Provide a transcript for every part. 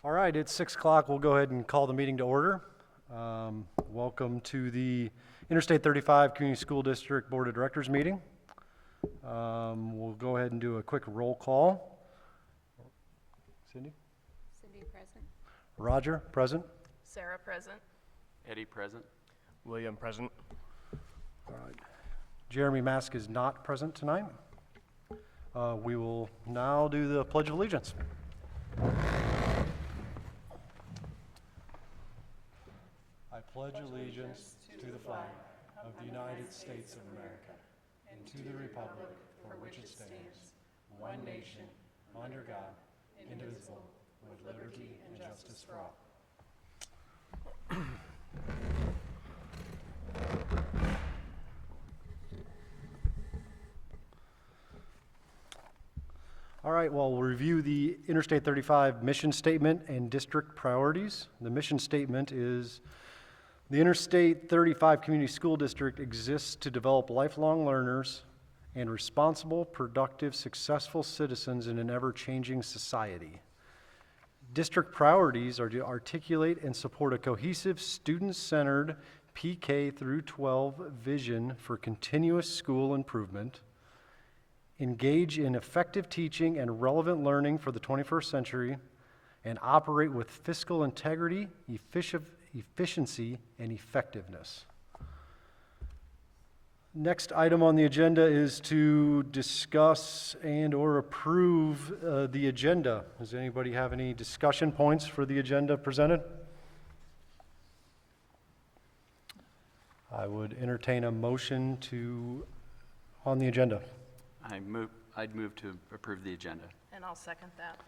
All right, it's 6 o'clock. We'll go ahead and call the meeting to order. Welcome to the Interstate 35 Community School District Board of Directors meeting. We'll go ahead and do a quick roll call. Cindy? Cindy present. Roger, present. Sarah present. Eddie present. William present. All right. Jeremy Mask is not present tonight. We will now do the Pledge of Allegiance. I pledge allegiance to the flag of the United States of America and to the republic for which it stands, one nation, under God, indivisible, with liberty and justice for all. All right, well, we'll review the Interstate 35 mission statement and district priorities. The mission statement is, the Interstate 35 Community School District exists to develop lifelong learners and responsible, productive, successful citizens in an ever-changing society. District priorities are to articulate and support a cohesive, student-centered PK through 12 vision for continuous school improvement, engage in effective teaching and relevant learning for the 21st century, and operate with fiscal integrity, efficiency, and effectiveness. Next item on the agenda is to discuss and or approve the agenda. Does anybody have any discussion points for the agenda presented? I would entertain a motion on the agenda. I'd move to approve the agenda. And I'll second that.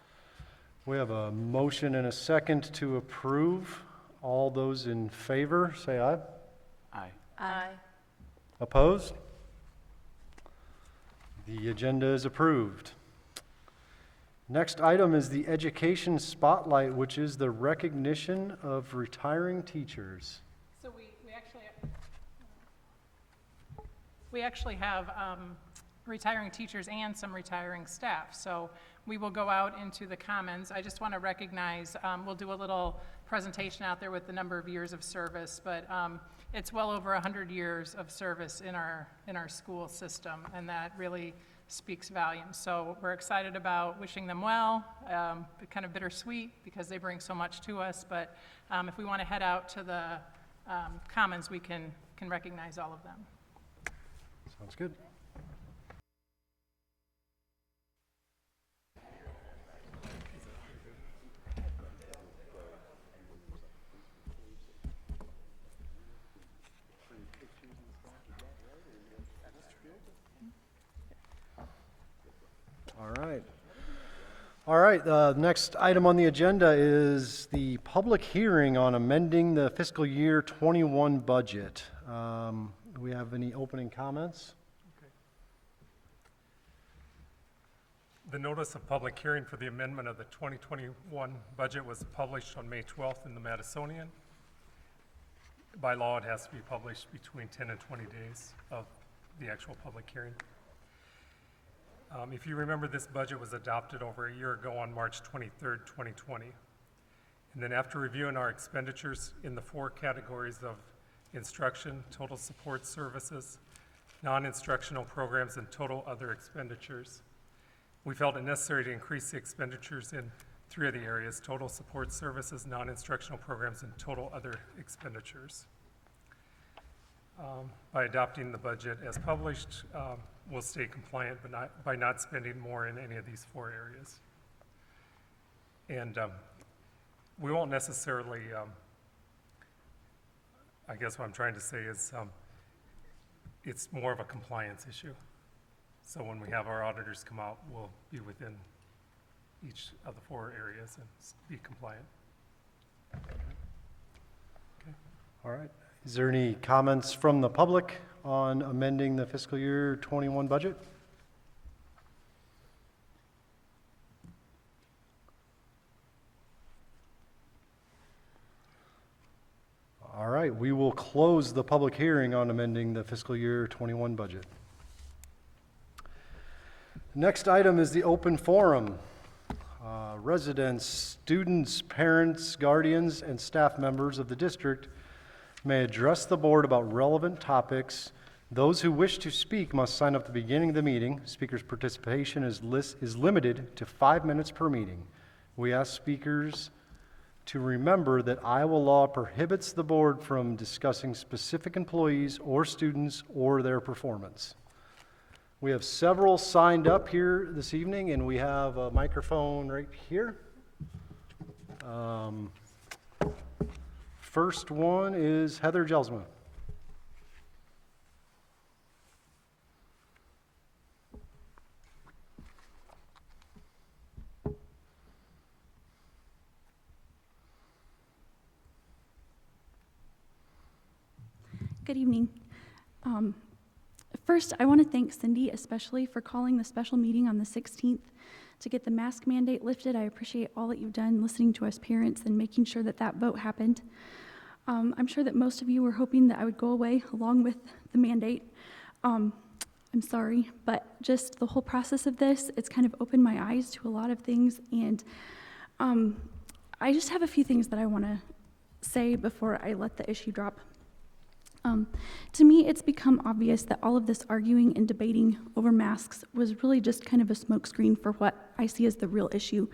We have a motion and a second to approve. All those in favor, say aye. Aye. Aye. Opposed? The agenda is approved. Next item is the Education Spotlight, which is the recognition of retiring teachers. So we actually have retiring teachers and some retiring staff. So we will go out into the commons. I just want to recognize, we'll do a little presentation out there with the number of years of service, but it's well over 100 years of service in our school system, and that really speaks volumes. So we're excited about wishing them well, but kind of bittersweet because they bring so much to us, but if we want to head out to the commons, we can recognize all of them. Sounds good. All right, next item on the agenda is the public hearing on amending the fiscal year 21 budget. Do we have any opening comments? The notice of public hearing for the amendment of the 2021 budget was published on May 12th in the Madisonian. By law, it has to be published between 10 and 20 days of the actual public hearing. If you remember, this budget was adopted over a year ago on March 23rd, 2020. And then after reviewing our expenditures in the 4 categories of instruction, total support services, non-instructional programs, and total other expenditures, we felt it necessary to increase the expenditures in 3 of the areas: total support services, non-instructional programs, and total other expenditures. By adopting the budget as published, we'll stay compliant by not spending more in any of these 4 areas. And we won't necessarily, I guess what I'm trying to say is it's more of a compliance issue. So when we have our auditors come out, we'll be within each of the 4 areas and be compliant. Okay. All right. Is there any comments from the public on amending the fiscal year 21 budget? All right, we will close the public hearing on amending the fiscal year 21 budget. Next item is the open forum. Residents, students, parents, guardians, and staff members of the district may address the board about relevant topics. Those who wish to speak must sign up at the beginning of the meeting. Speakers' participation is limited to 5 minutes per meeting. We ask speakers to remember that Iowa law prohibits the board from discussing specific employees or students or their performance. We have several signed up here this evening, and we have a microphone right here. First one is Heather Jelsma. Good evening. First, I want to thank Cindy especially for calling the special meeting on the 16th to get the mask mandate lifted. I appreciate all that you've done listening to us parents and making sure that that vote happened. I'm sure that most of you were hoping that I would go away along with the mandate. I'm sorry, but just the whole process of this, it's kind of opened my eyes to a lot of things, and I just have a few things that I want to say before I let the issue drop. To me, it's become obvious that all of this arguing and debating over masks was really just kind of a smokescreen for what I see as the real issue.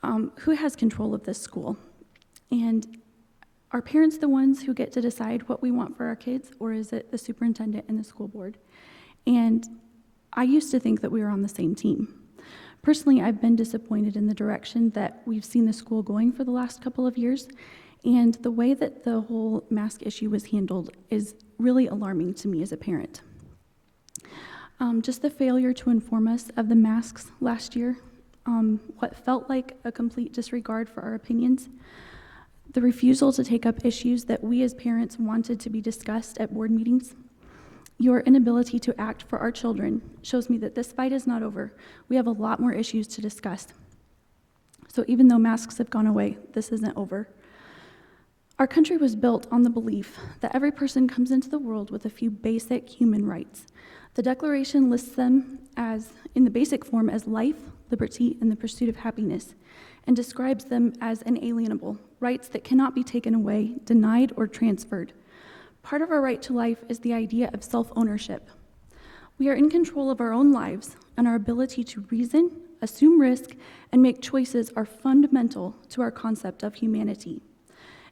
Who has control of this school? And are parents the ones who get to decide what we want for our kids, or is it the superintendent and the school board? And I used to think that we were on the same team. Personally, I've been disappointed in the direction that we've seen the school going for the last couple of years. And the way that the whole mask issue was handled is really alarming to me as a parent. Just the failure to inform us of the masks last year, what felt like a complete disregard for our opinions, the refusal to take up issues that we as parents wanted to be discussed at board meetings. Your inability to act for our children shows me that this fight is not over. We have a lot more issues to discuss. So even though masks have gone away, this isn't over. Our country was built on the belief that every person comes into the world with a few basic human rights. The Declaration lists them as, in the basic form, as life, liberty, and the pursuit of happiness, and describes them as inalienable, rights that cannot be taken away, denied, or transferred. Part of our right to life is the idea of self-ownership. We are in control of our own lives, and our ability to reason, assume risk, and make choices are fundamental to our concept of humanity.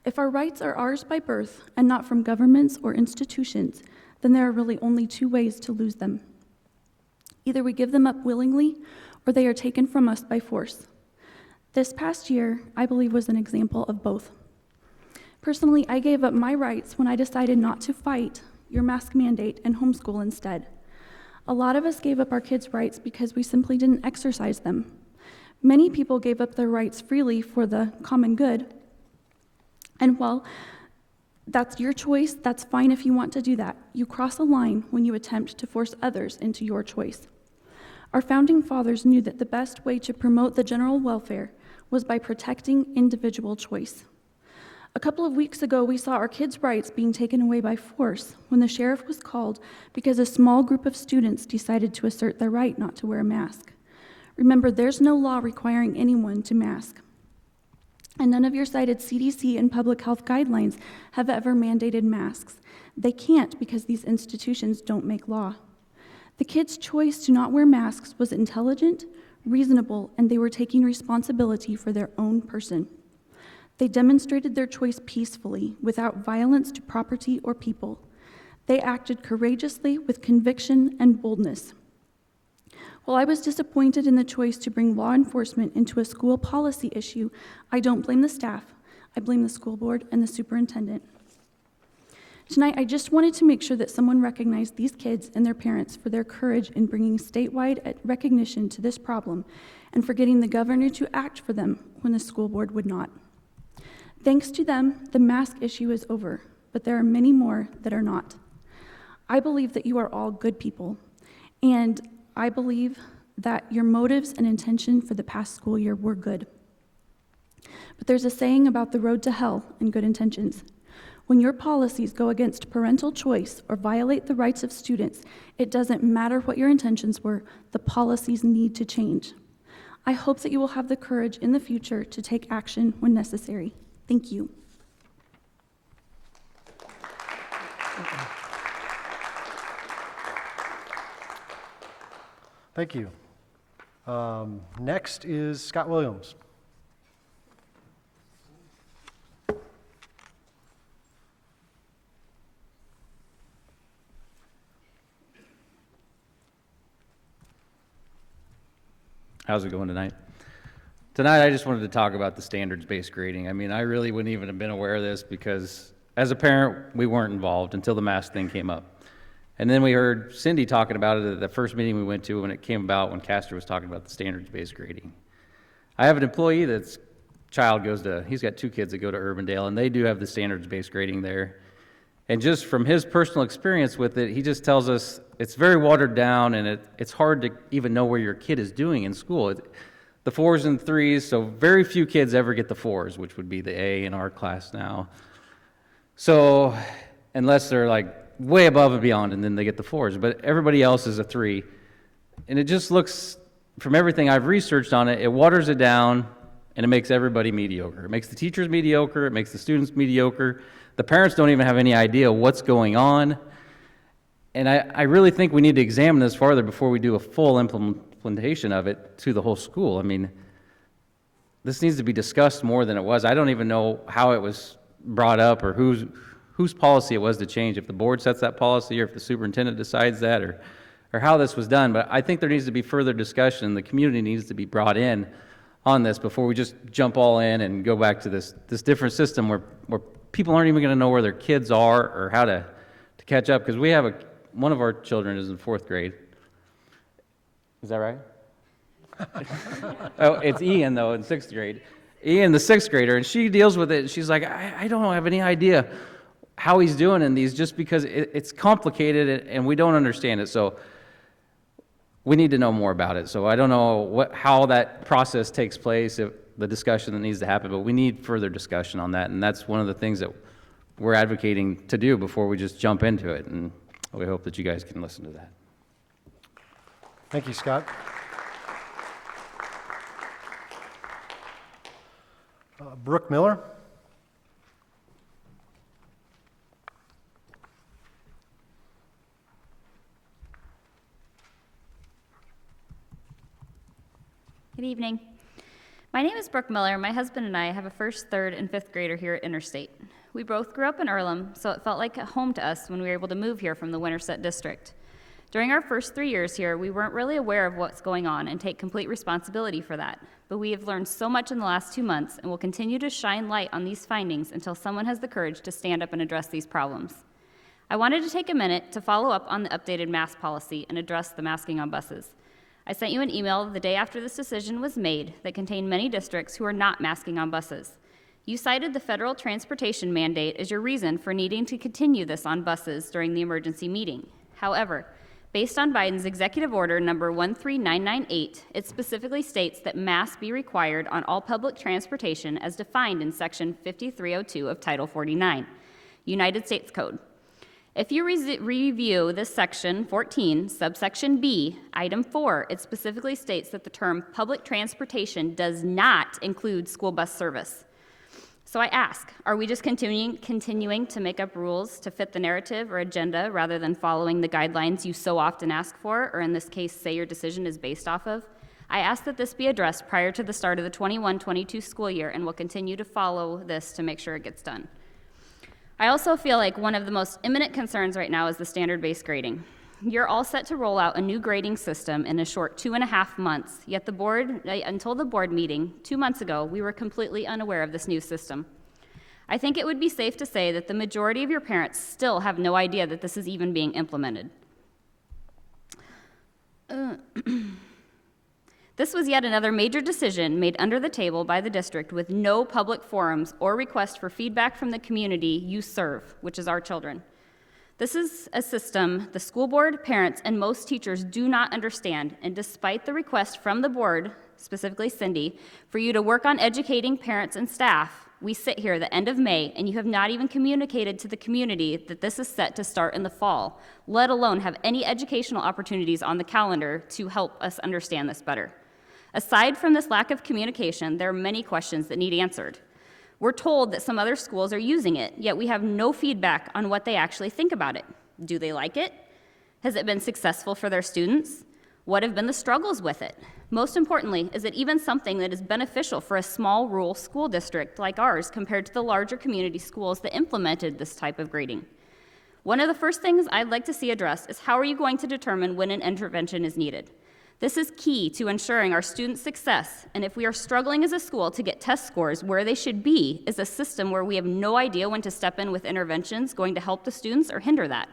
If our rights are ours by birth and not from governments or institutions, then there are really only two ways to lose them. Either we give them up willingly, or they are taken from us by force. This past year, I believe, was an example of both. Personally, I gave up my rights when I decided not to fight your mask mandate and homeschool instead. A lot of us gave up our kids' rights because we simply didn't exercise them. Many people gave up their rights freely for the common good. And while that's your choice, that's fine if you want to do that. You cross a line when you attempt to force others into your choice. Our founding fathers knew that the best way to promote the general welfare was by protecting individual choice. A couple of weeks ago, we saw our kids' rights being taken away by force when the sheriff was called because a small group of students decided to assert their right not to wear a mask. Remember, there's no law requiring anyone to mask. And none of your cited CDC and public health guidelines have ever mandated masks. They can't because these institutions don't make law. The kids' choice to not wear masks was intelligent, reasonable, and they were taking responsibility for their own person. They demonstrated their choice peacefully, without violence to property or people. They acted courageously with conviction and boldness. While I was disappointed in the choice to bring law enforcement into a school policy issue, I don't blame the staff. I blame the school board and the superintendent. Tonight, I just wanted to make sure that someone recognized these kids and their parents for their courage in bringing statewide recognition to this problem and for getting the governor to act for them when the school board would not. Thanks to them, the mask issue is over, but there are many more that are not. I believe that you are all good people, and I believe that your motives and intention for the past school year were good. But there's a saying about the road to hell and good intentions. When your policies go against parental choice or violate the rights of students, it doesn't matter what your intentions were, the policies need to change. I hope that you will have the courage in the future to take action when necessary. Thank you. Thank you. Next is Scott Williams. How's it going tonight? Tonight, I just wanted to talk about the standards-based grading. I mean, I really wouldn't even have been aware of this because as a parent, we weren't involved until the mask thing came up. And then we heard Cindy talking about it at the first meeting we went to when it came about, when Castor was talking about the standards-based grading. I have an employee that's child goes to, he's got 2 kids that go to Urbandale, and they do have the standards-based grading there. And just from his personal experience with it, he just tells us it's very watered down, and it's hard to even know where your kid is doing in school. The 4s and 3s, so very few kids ever get the 4s, which would be the A in our class now. So unless they're like way above and beyond, and then they get the 4s, but everybody else is a 3. And it just looks, from everything I've researched on it, it waters it down, and it makes everybody mediocre. It makes the teachers mediocre, it makes the students mediocre. The parents don't even have any idea what's going on. And I really think we need to examine this farther before we do a full implementation of it to the whole school. I mean, this needs to be discussed more than it was. I don't even know how it was brought up or whose policy it was to change, if the board sets that policy or if the superintendent decides that, or how this was done. But I think there needs to be further discussion. The community needs to be brought in on this before we just jump all in and go back to this different system where people aren't even going to know where their kids are or how to catch up. Because we have one of our children is in 4th grade. Is that right? Oh, it's Ian, though, in 6th grade. Ian, the 6th grader, and she deals with it. And she's like, I don't have any idea how he's doing in these, just because it's complicated and we don't understand it. So we need to know more about it. So I don't know how that process takes place, the discussion that needs to happen, but we need further discussion on that. And that's one of the things that we're advocating to do before we just jump into it. And we hope that you guys can listen to that. Thank you, Scott. Brooke Miller. Good evening. My name is Brooke Miller. My husband and I have a 1st, 3rd, and 5th grader here at Interstate. We both grew up in Earlham, so it felt like a home to us when we were able to move here from the Winterset District. During our first 3 years here, we weren't really aware of what's going on and take complete responsibility for that. But we have learned so much in the last 2 months and will continue to shine light on these findings until someone has the courage to stand up and address these problems. I wanted to take a minute to follow up on the updated mask policy and address the masking on buses. I sent you an email the day after this decision was made that contained many districts who are not masking on buses. You cited the federal transportation mandate as your reason for needing to continue this on buses during the emergency meeting. However, based on Biden's executive order number 13998, it specifically states that masks be required on all public transportation as defined in section 5302 of Title 49, United States Code. If you review this section 14, subsection B, item 4, it specifically states that the term public transportation does not include school bus service. So I ask, are we just continuing to make up rules to fit the narrative or agenda rather than following the guidelines you so often ask for, or in this case, say your decision is based off of? I ask that this be addressed prior to the start of the 21-22 school year and will continue to follow this to make sure it gets done. I also feel like one of the most imminent concerns right now is the standard-based grading. You're all set to roll out a new grading system in a short 2.5 months, yet until the board meeting 2 months ago, we were completely unaware of this new system. I think it would be safe to say that the majority of your parents still have no idea that this is even being implemented. This was yet another major decision made under the table by the district with no public forums or request for feedback from the community you serve, which is our children. This is a system the school board, parents, and most teachers do not understand, and despite the request from the board, specifically Cindy, for you to work on educating parents and staff, we sit here the end of May, and you have not even communicated to the community that this is set to start in the fall, let alone have any educational opportunities on the calendar to help us understand this better. Aside from this lack of communication, there are many questions that need answered. We're told that some other schools are using it, yet we have no feedback on what they actually think about it. Do they like it? Has it been successful for their students? What have been the struggles with it? Most importantly, is it even something that is beneficial for a small rural school district like ours compared to the larger community schools that implemented this type of grading? One of the first things I'd like to see addressed is how are you going to determine when an intervention is needed? This is key to ensuring our students' success, and if we are struggling as a school to get test scores where they should be, is a system where we have no idea when to step in with interventions going to help the students or hinder that.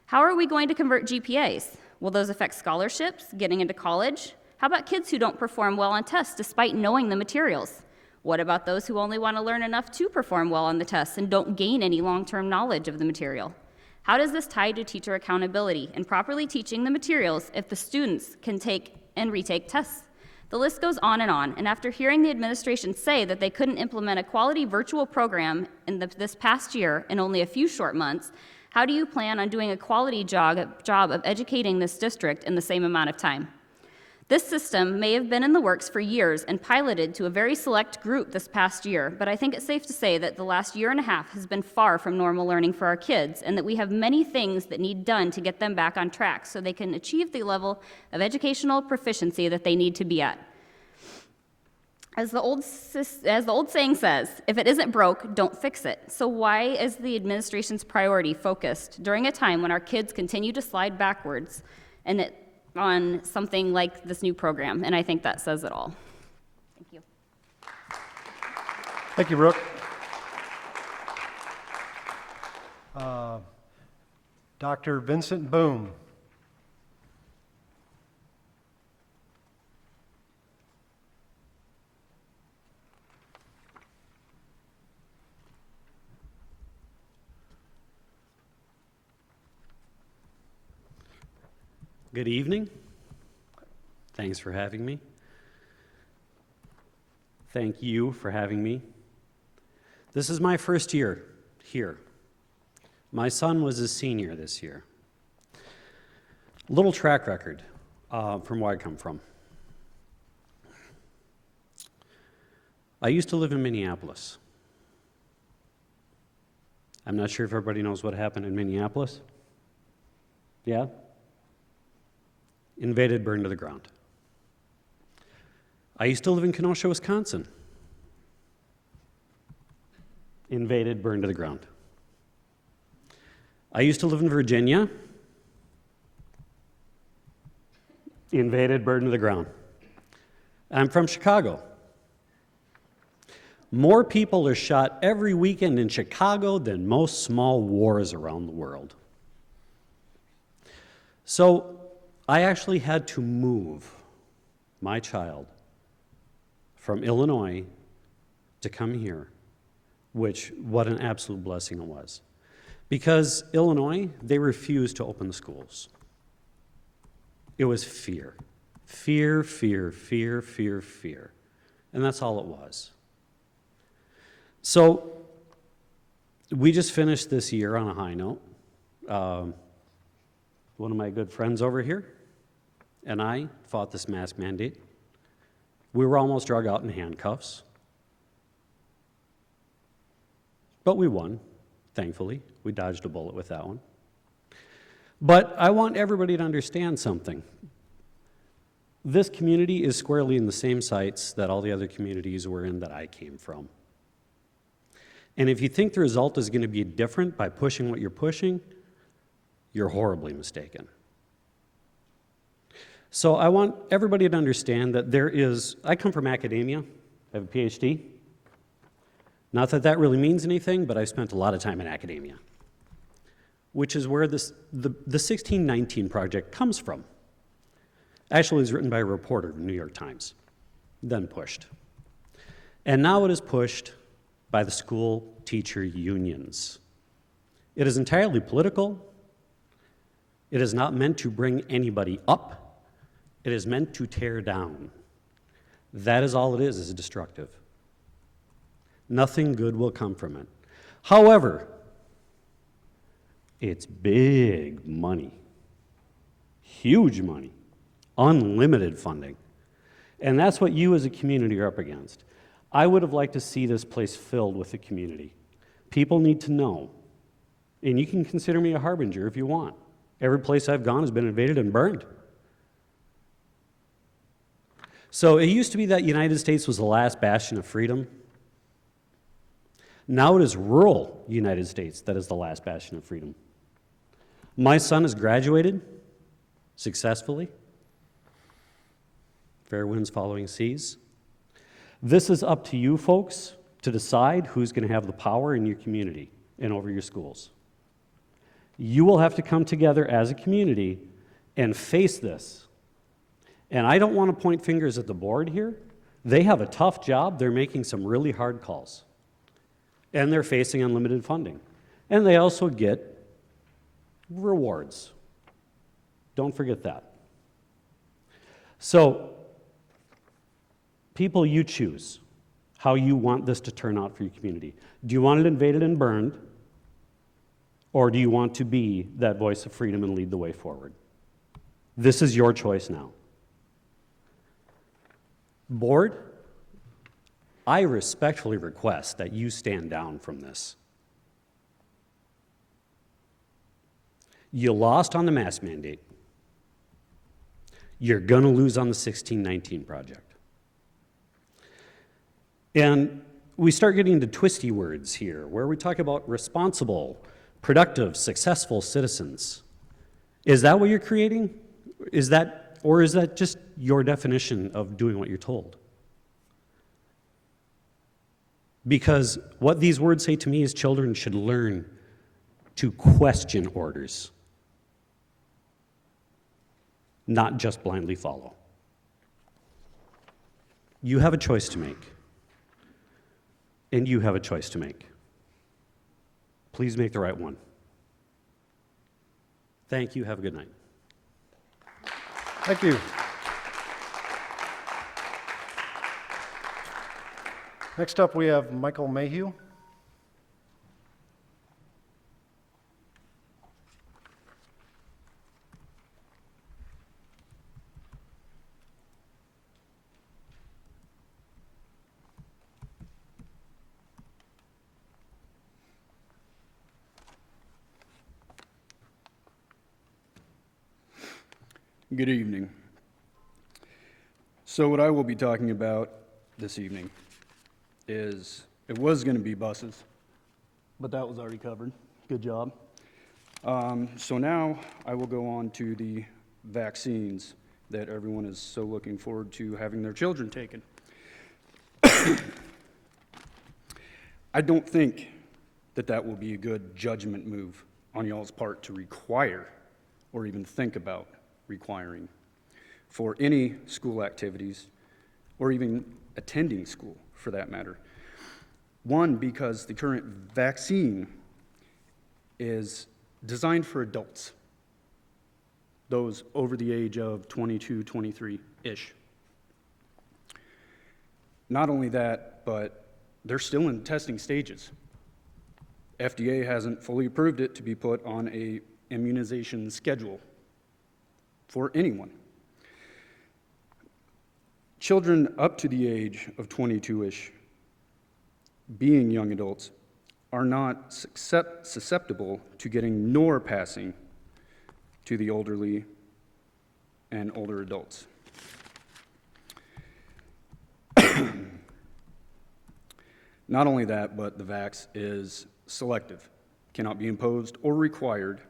How are we going to convert GPAs? Will those affect scholarships, getting into college? How about kids who don't perform well on tests despite knowing the materials? What about those who only want to learn enough to perform well on the tests and don't gain any long-term knowledge of the material? How does this tie to teacher accountability and properly teaching the materials if the students can take and retake tests? The list goes on, and after hearing the administration say that they couldn't implement a quality virtual program in this past year in only a few short months, how do you plan on doing a quality job of educating this district in the same amount of time? This system may have been in the works for years and piloted to a very select group this past year, but I think it's safe to say that the last year and a half has been far from normal learning for our kids, and that we have many things that need done to get them back on track so they can achieve the level of educational proficiency that they need to be at. As the old saying says, if it isn't broke, don't fix it. So why is the administration's priority focused during a time when our kids continue to slide backwards on something like this new program? And I think that says it all. Thank you. Thank you, Brooke. Dr. Vincent Boom. Good evening. Thanks for having me. Thank you for having me. This is my first year here. My son was a senior this year. Little track record from where I come from. I used to live in Minneapolis. I'm not sure if everybody knows what happened in Minneapolis. Yeah? Invaded, burned to the ground. I used to live in Kenosha, Wisconsin. Invaded, burned to the ground. I used to live in Virginia. Invaded, burned to the ground. I'm from Chicago. More people are shot every weekend in Chicago than most small wars around the world. So, I actually had to move my child from Illinois to come here, which, what an absolute blessing it was. Because Illinois, they refused to open the schools. It was fear. Fear, fear, fear, fear, fear. And that's all it was. So, we just finished this year on a high note. One of my good friends over here and I fought this mask mandate. We were almost drug out in handcuffs. But we won, thankfully. We dodged a bullet with that one. But I want everybody to understand something. This community is squarely in the same sites that all the other communities were in that I came from. And if you think the result is going to be different by pushing what you're pushing, you're horribly mistaken. So I want everybody to understand that I come from academia, I have a PhD. Not that that really means anything, but I've spent a lot of time in academia, which is where the 1619 Project comes from. Actually, it was written by a reporter of the New York Times, then pushed. And now it is pushed by the school teacher unions. It is entirely political. It is not meant to bring anybody up. It is meant to tear down. That is all it is destructive. Nothing good will come from it. However, it's big money, huge money, unlimited funding. And that's what you as a community are up against. I would have liked to see this place filled with the community. People need to know. And you can consider me a harbinger if you want. Every place I've gone has been invaded and burned. So it used to be that the United States was the last bastion of freedom. Now it is rural United States that is the last bastion of freedom. My son has graduated successfully. Fair winds following seas. This is up to you folks to decide who's going to have the power in your community and over your schools. You will have to come together as a community and face this. And I don't want to point fingers at the board here. They have a tough job. They're making some really hard calls. And they're facing unlimited funding. And they also get rewards. Don't forget that. So, people, you choose how you want this to turn out for your community. Do you want it invaded and burned? Or do you want to be that voice of freedom and lead the way forward? This is your choice now. Board, I respectfully request that you stand down from this. You lost on the mask mandate. You're going to lose on the 1619 project. And we start getting into twisty words here, where we talk about responsible, productive, successful citizens. Is that what you're creating? Or is that just your definition of doing what you're told? Because what these words say to me is children should learn to question orders, not just blindly follow. You have a choice to make. And you have a choice to make. Please make the right one. Thank you. Have a good night. Thank you. Next up, we have Michael Mayhew. Good evening. So what I will be talking about this evening is, it was going to be buses, but that was already covered. Good job. So now I will go on to the vaccines that everyone is so looking forward to having their children taken. I don't think that that will be a good judgment move on y'all's part to require or even think about requiring for any school activities or even attending school for that matter. One, because the current vaccine is designed for adults, those over the age of 22, 23-ish. Not only that, but they're still in testing stages. FDA hasn't fully approved it to be put on a immunization schedule for anyone. Children up to the age of 22-ish, being young adults, are not susceptible to getting nor passing to the elderly and older adults. Not only that, but the vax is selective, cannot be imposed or required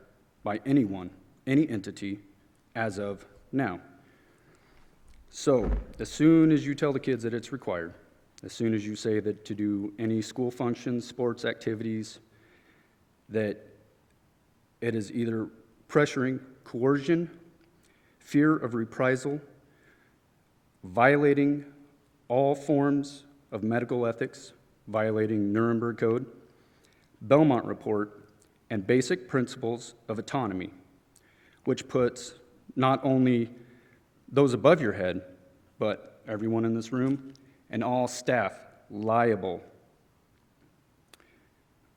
by anyone, any entity, as of now. So, as soon as you tell the kids that it's required, as soon as you say that to do any school functions, sports activities, that it is either pressuring, coercion, fear of reprisal, violating all forms of medical ethics, violating Nuremberg Code, Belmont Report, and basic principles of autonomy, which puts not only those above your head, but everyone in this room and all staff liable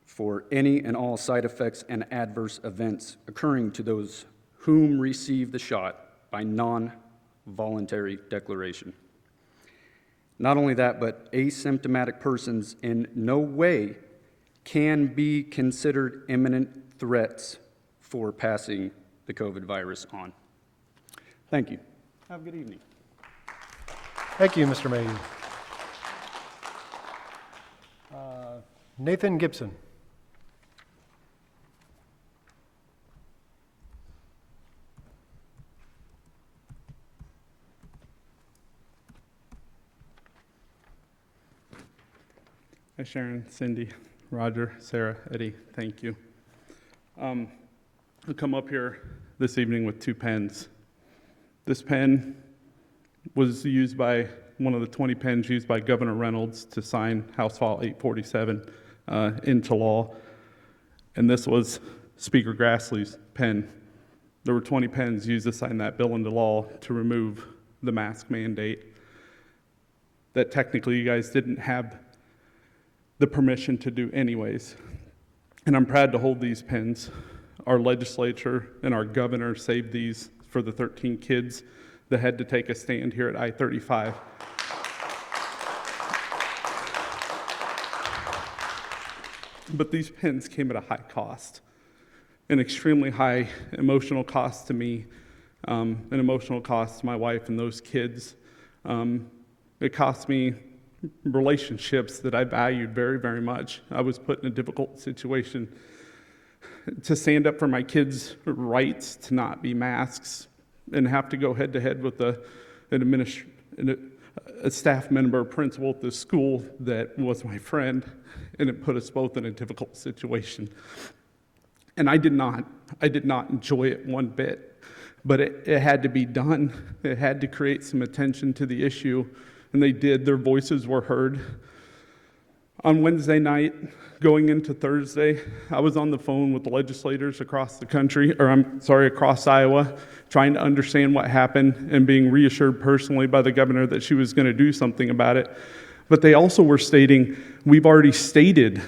for any and all side effects and adverse events occurring to those whom receive the shot by non-voluntary declaration. Not only that, but asymptomatic persons in no way can be considered imminent threats for passing the COVID virus on. Thank you. Have a good evening. Thank you, Mr. Mayhew. Nathan Gibson. Hi, Sharon, Cindy, Roger, Sarah, Eddie, thank you. I'll come up here this evening with 2 pens. This pen was used by one of the 20 pens used by Governor Reynolds to sign House File 847 into law. And this was Speaker Grassley's pen. There were 20 pens used to sign that bill into law to remove the mask mandate that technically you guys didn't have the permission to do anyways. And I'm proud to hold these pens. Our legislature and our governor saved these for the 13 kids that had to take a stand here at I-35. But these pens came at a high cost, an extremely high emotional cost to me, an emotional cost to my wife and those kids. It cost me relationships that I valued very, very much. I was put in a difficult situation to stand up for my kids' rights to not be masks and have to go head-to-head with a staff member, principal at this school that was my friend, and it put us both in a difficult situation. And I did not enjoy it one bit, but it had to be done. It had to create some attention to the issue, and they did. Their voices were heard. On Wednesday night, going into Thursday, I was on the phone with the legislators across the country, across Iowa, trying to understand what happened and being reassured personally by the governor that she was going to do something about it. But they also were stating, we've already stated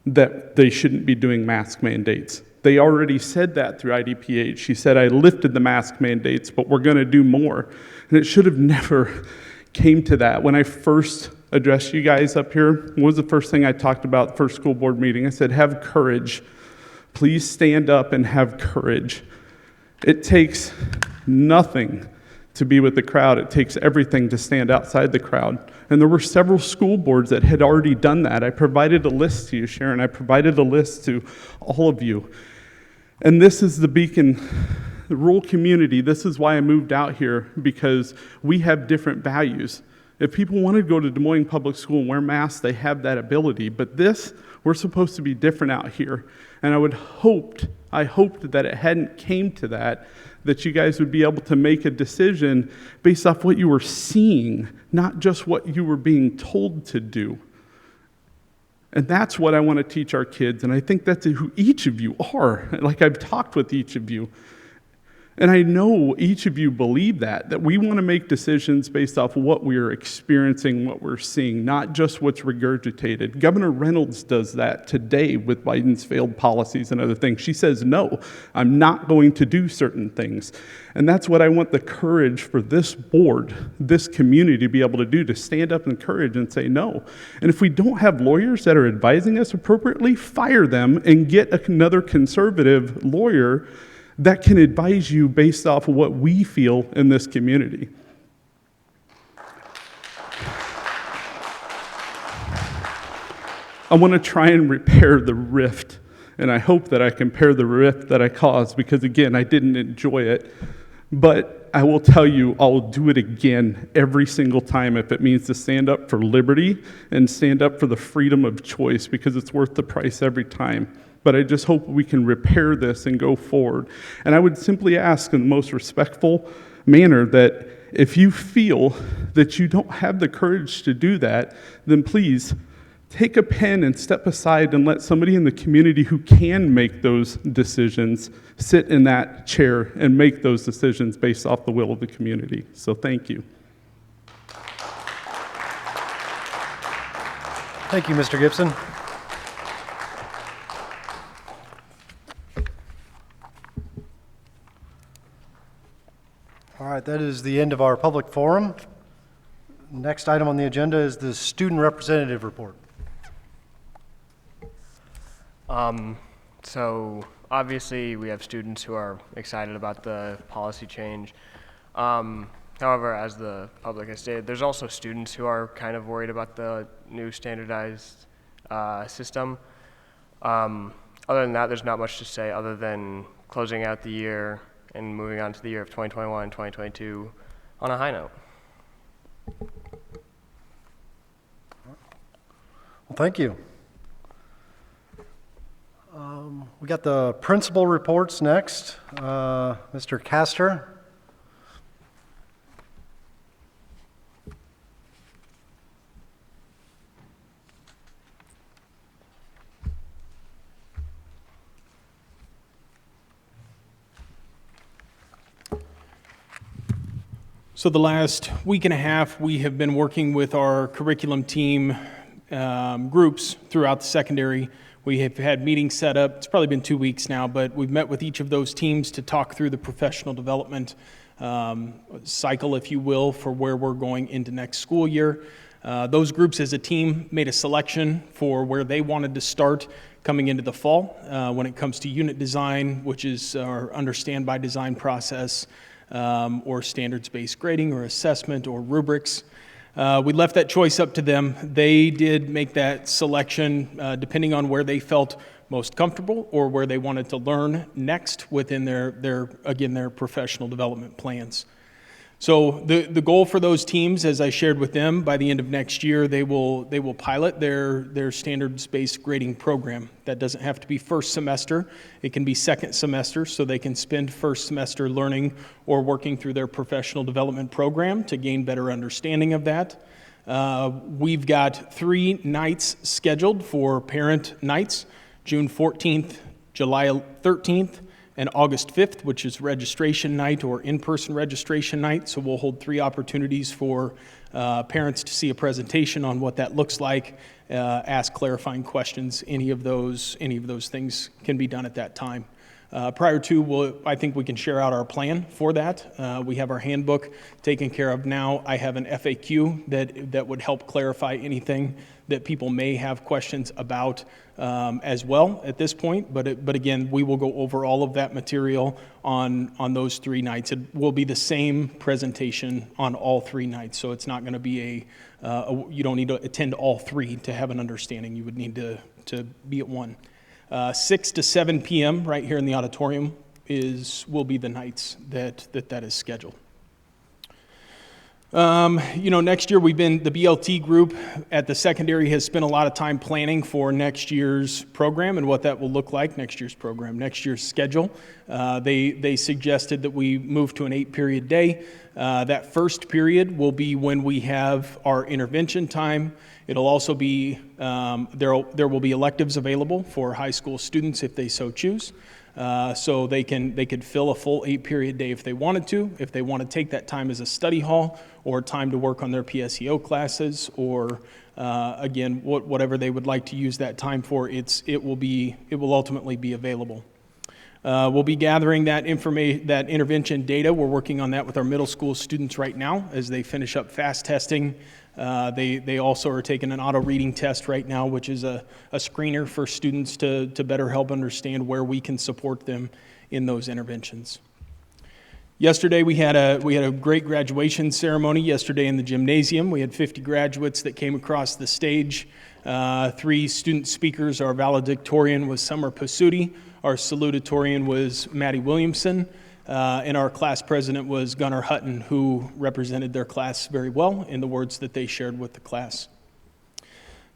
that they shouldn't be doing mask mandates. They already said that through IDPH. She said, I lifted the mask mandates, but we're going to do more. And it should have never came to that. When I first addressed you guys up here, what was the first thing I talked about at the first school board meeting? I said, have courage. Please stand up and have courage. It takes nothing to be with the crowd. It takes everything to stand outside the crowd. And there were several school boards that had already done that. I provided a list to you, Sharon. I provided a list to all of you. And this is the Beacon, the rural community. This is why I moved out here, because we have different values. If people want to go to Des Moines Public School and wear masks, they have that ability. But this, we're supposed to be different out here. And I hoped that it hadn't came to that you guys would be able to make a decision based off what you were seeing, not just what you were being told to do. And that's what I want to teach our kids, and I think that's who each of you are. Like, I've talked with each of you. And I know each of you believe that we want to make decisions based off what we're experiencing, what we're seeing, not just what's regurgitated. Governor Reynolds does that today with Biden's failed policies and other things. She says, no, I'm not going to do certain things. And that's what I want the courage for this board, this community to be able to do, to stand up in courage and say no. And if we don't have lawyers that are advising us appropriately, fire them and get another conservative lawyer that can advise you based off of what we feel in this community. I want to try and repair the rift, and I hope that I can repair the rift that I caused, because again, I didn't enjoy it. But I will tell you, I'll do it again every single time if it means to stand up for liberty and stand up for the freedom of choice, because it's worth the price every time. But I just hope we can repair this and go forward. And I would simply ask in the most respectful manner that if you feel that you don't have the courage to do that, then please take a pen and step aside and let somebody in the community who can make those decisions sit in that chair and make those decisions based off the will of the community. So thank you. Thank you, Mr. Gibson. All right, that is the end of our public forum. Next item on the agenda is the student representative report. So obviously, we have students who are excited about the policy change. However, as the public has stated, there's also students who are kind of worried about the new standardized system. Other than that, there's not much to say other than closing out the year and moving on to the year of 2021 and 2022 on a high note. Well, thank you. We got the principal reports next. Mr. Castor. So the last week and a half, we have been working with our curriculum team groups throughout the secondary. We have had meetings set up. It's probably been 2 weeks now, but we've met with each of those teams to talk through the professional development cycle, if you will, for where we're going into next school year. Those groups as a team made a selection for where they wanted to start coming into the fall when it comes to unit design, which is our understand by design process, or standards-based grading or assessment or rubrics. We left that choice up to them. They did make that selection depending on where they felt most comfortable or where they wanted to learn next within their professional development plans. So the goal for those teams, as I shared with them, by the end of next year, they will pilot their standards-based grading program. That doesn't have to be first semester. It can be second semester, so they can spend first semester learning or working through their professional development program to gain better understanding of that. We've got 3 nights scheduled for parent nights, June 14th, July 13th, and August 5th, which is registration night or in-person registration night. So we'll hold 3 opportunities for parents to see a presentation on what that looks like, ask clarifying questions. Any of those things can be done at that time. Prior to, I think we can share out our plan for that. We have our handbook taken care of now. I have an FAQ that would help clarify anything that people may have questions about as well at this point. But again, we will go over all of that material on those 3 nights. It will be the same presentation on all 3 nights. So it's not going to be you don't need to attend all 3 to have an understanding. You would need to be at one. 6 to 7 p.m. right here in the auditorium will be the nights that is scheduled. Next year the BLT group at the secondary has spent a lot of time planning for next year's program and what that will look like, next year's schedule. They suggested that we move to an 8-period day. That first period will be when we have our intervention time. It'll also be, there will be electives available for high school students if they so choose. So they could fill a full 8-period day if they wanted to. If they want to take that time as a study hall or time to work on their PSEO classes or, again, whatever they would like to use that time for, it will ultimately be available. We'll be gathering that intervention data. We're working on that with our middle school students right now as they finish up FAST testing. They also are taking an auto reading test right now, which is a screener for students to better help understand where we can support them in those interventions. Yesterday we had a great graduation ceremony yesterday in the gymnasium. We had 50 graduates that came across the stage. 3 student speakers. Our valedictorian was Summer Pasuti. Our salutatorian was Maddie Williamson. And our class president was Gunnar Hutton, who represented their class very well in the words that they shared with the class.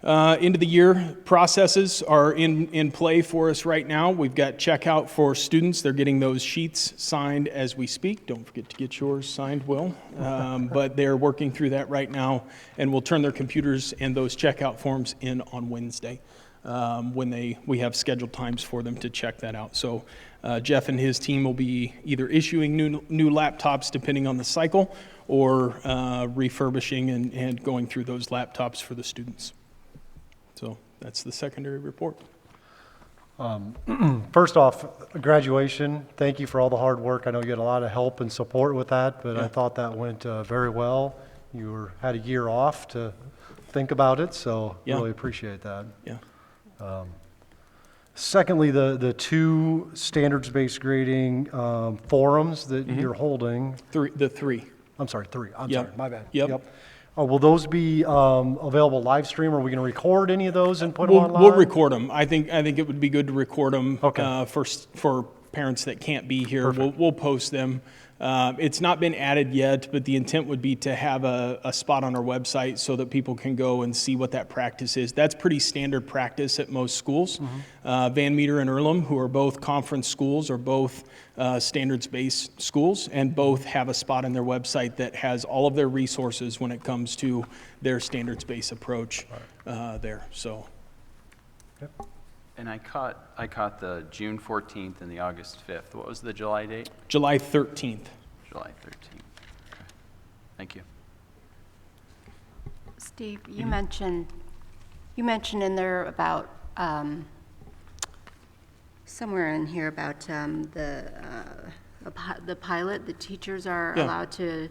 End of the year processes are in play for us right now. We've got checkout for students. They're getting those sheets signed as we speak. Don't forget to get yours signed, Will. But they're working through that right now, and we'll turn their computers and those checkout forms in on Wednesday when we have scheduled times for them to check that out. So Jeff and his team will be either issuing new laptops depending on the cycle or refurbishing and going through those laptops for the students. So that's the secondary report. First off, graduation, thank you for all the hard work. I know you had a lot of help and support with that, but I thought that went very well. had a year off to think about it, so Yeah. really appreciate that. Yeah. Secondly, the two standards-based grading forums that you're holding, The three. I'm sorry, three, I'm Yep. sorry, my bad. Yep. Will those be available live stream? Are we going to record any of those and put them We'll online? record them. I think it would be good to record them Okay. for parents that can't be here. We'll post them. It's not been added yet, but the intent would be to have a spot on our website so that people can go and see what that practice is. That's pretty standard practice at most schools. Van Meter and Earlham, who are both conference schools, are both standards-based schools, and both have a spot on their website that has all of their resources when it comes to their standards-based approach there. So. And I caught the June 14th and the August 5th. What was the July date? July 13th. July 13th. Okay. Thank you. Steve, you mentioned in there about, somewhere in here about the pilot, the teachers are Yeah. allowed to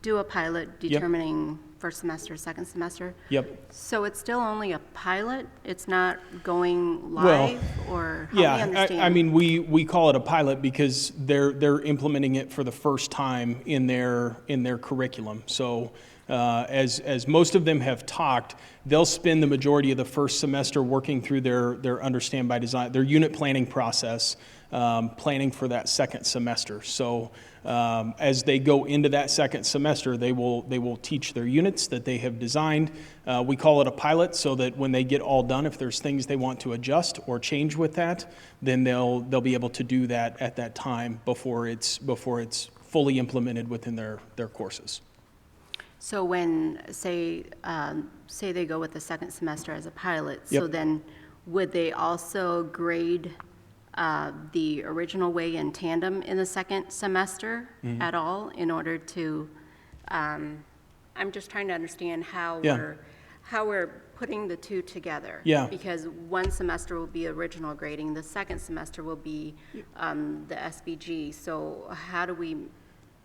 do a pilot determining first semester, second semester. Yep. So it's still only a pilot? It's not going Well, live, or help me Yeah, understand? I mean, we call it a pilot because they're implementing it for the first time in their curriculum. So as most of them have talked, they'll spend the majority of the first semester working through their Understand by Design, their unit planning process, planning for that second semester. So as they go into that second semester, they will teach their units that they have designed. We call it a pilot so that when they get all done, if there's things they want to adjust or change with that, then they'll be able to do that at that time before it's fully implemented within their courses. So when, say they go with the second semester as a pilot, so Yep. then would they also grade the original way in tandem in the second semester Mm-hmm. at all in order to, I'm just trying to understand how Yeah. we're putting the two together. Yeah. Because one semester will be original grading, the second semester will be the SBG. So how do we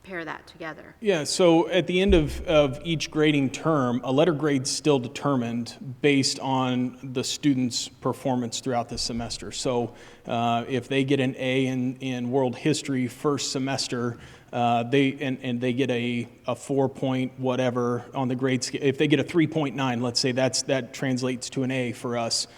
pair that together? Yeah, so at the end of each grading term, a letter grade's still determined based on the student's performance throughout the semester. So if they get an A in world history first semester, they get a 4 point whatever on the grade scale. If they get a 3.9, let's say that translates to an A for us,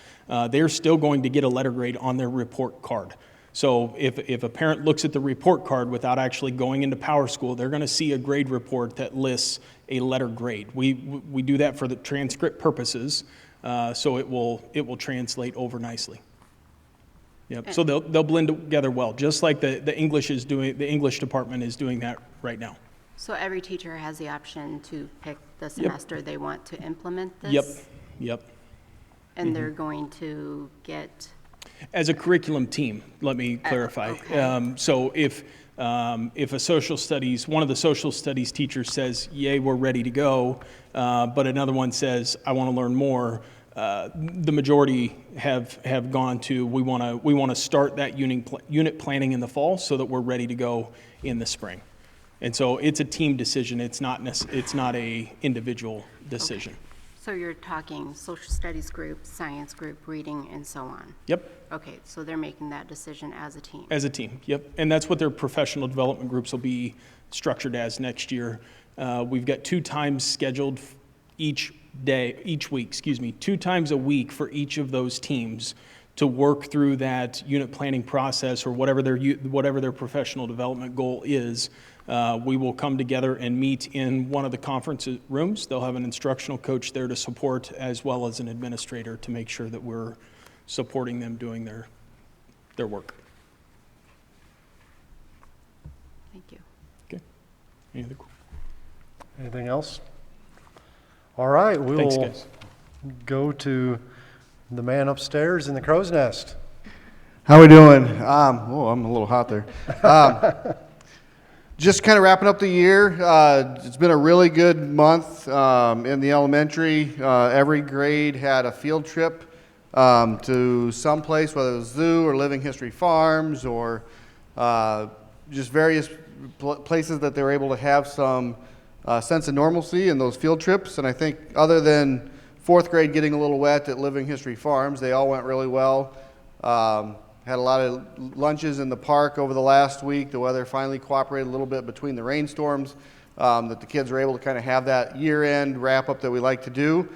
they're still going to get a letter grade on their report card. So if a parent looks at the report card without actually going into PowerSchool, they're going to see a grade report that lists a letter grade. We do that for the transcript purposes, so it will translate over nicely. Yep. So they'll blend together well, just like the English department is doing that right now. So every teacher has the option to pick the semester they want to implement this? Yep. And they're going to get... As a curriculum team, let me clarify. Okay. So if one of the social studies teachers says, yay, we're ready to go, but another one says, I want to learn more, the majority have gone to, we want to start that unit planning in the fall so that we're ready to go in the spring. And so it's a team decision. It's not a individual decision. Okay. So you're talking social studies group, science group, reading, and so on? Yep. Okay, so they're making that decision as a team? As a team, yep. And that's what their professional development groups will be structured as next year. We've got 2 times scheduled each week, 2 times a week for each of those teams to work through that unit planning process or whatever their professional development goal is. We will come together and meet in one of the conference rooms. They'll have an instructional coach there to support as well as an administrator to make sure that we're supporting them doing their work. Thank you. Okay. Anything else? All right, Thanks, we'll guys. go to the man upstairs in the crow's nest. How we doing? I'm a little hot there. Just kind of wrapping up the year. It's been a really good month in the elementary. Every grade had a field trip to some place, whether it was zoo or Living History Farms or just various places that they were able to have some sense of normalcy in those field trips. And I think other than fourth grade getting a little wet at Living History Farms, they all went really well. Had a lot of lunches in the park over the last week. The weather finally cooperated a little bit between the rainstorms, that the kids were able to kind of have that year-end wrap-up that we like to do.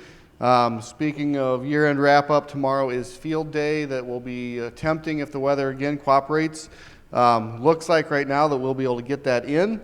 Speaking of year-end wrap-up, tomorrow is field day that we'll be attempting if the weather again cooperates. Looks like right now that we'll be able to get that in.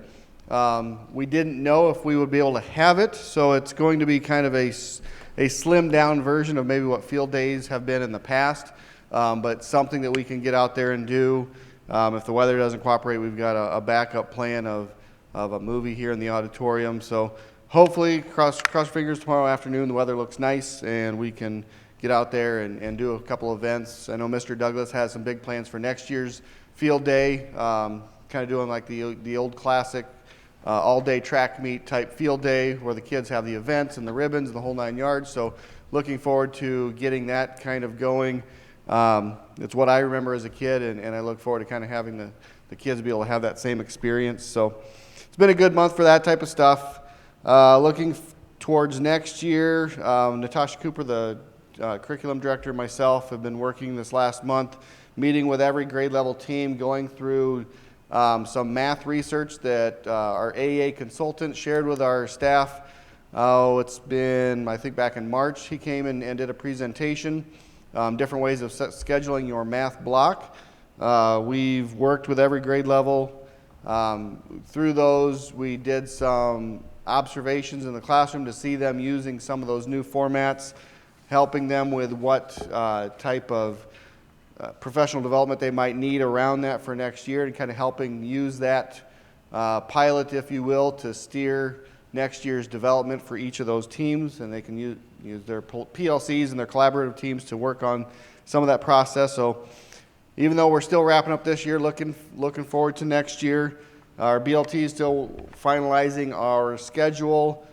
We didn't know if we would be able to have it, so it's going to be kind of a slimmed down version of maybe what field days have been in the past, but something that we can get out there and do. If the weather doesn't cooperate, we've got a backup plan of a movie here in the auditorium. So hopefully, cross fingers, tomorrow afternoon the weather looks nice and we can get out there and do a couple events. I know Mr. Douglas has some big plans for next year's field day, kind of doing like the old classic all-day track meet type field day where the kids have the events and the ribbons and the whole 9 yards. So looking forward to getting that kind of going. It's what I remember as a kid, and I look forward to kind of having the kids be able to have that same experience. So it's been a good month for that type of stuff. Looking towards next year, Natasha Cooper, the curriculum director, and myself have been working this last month, meeting with every grade level team, going through some math research that our AEA consultant shared with our staff. It's been, I think back in March, he came and did a presentation, different ways of scheduling your math block. We've worked with every grade level. Through those, we did some observations in the classroom to see them using some of those new formats, helping them with what type of professional development they might need around that for next year, and kind of helping use that pilot, if you will, to steer next year's development for each of those teams. And they can use their PLCs and their collaborative teams to work on some of that process. So even though we're still wrapping up this year, looking forward to next year, our BLT is still finalizing our schedule,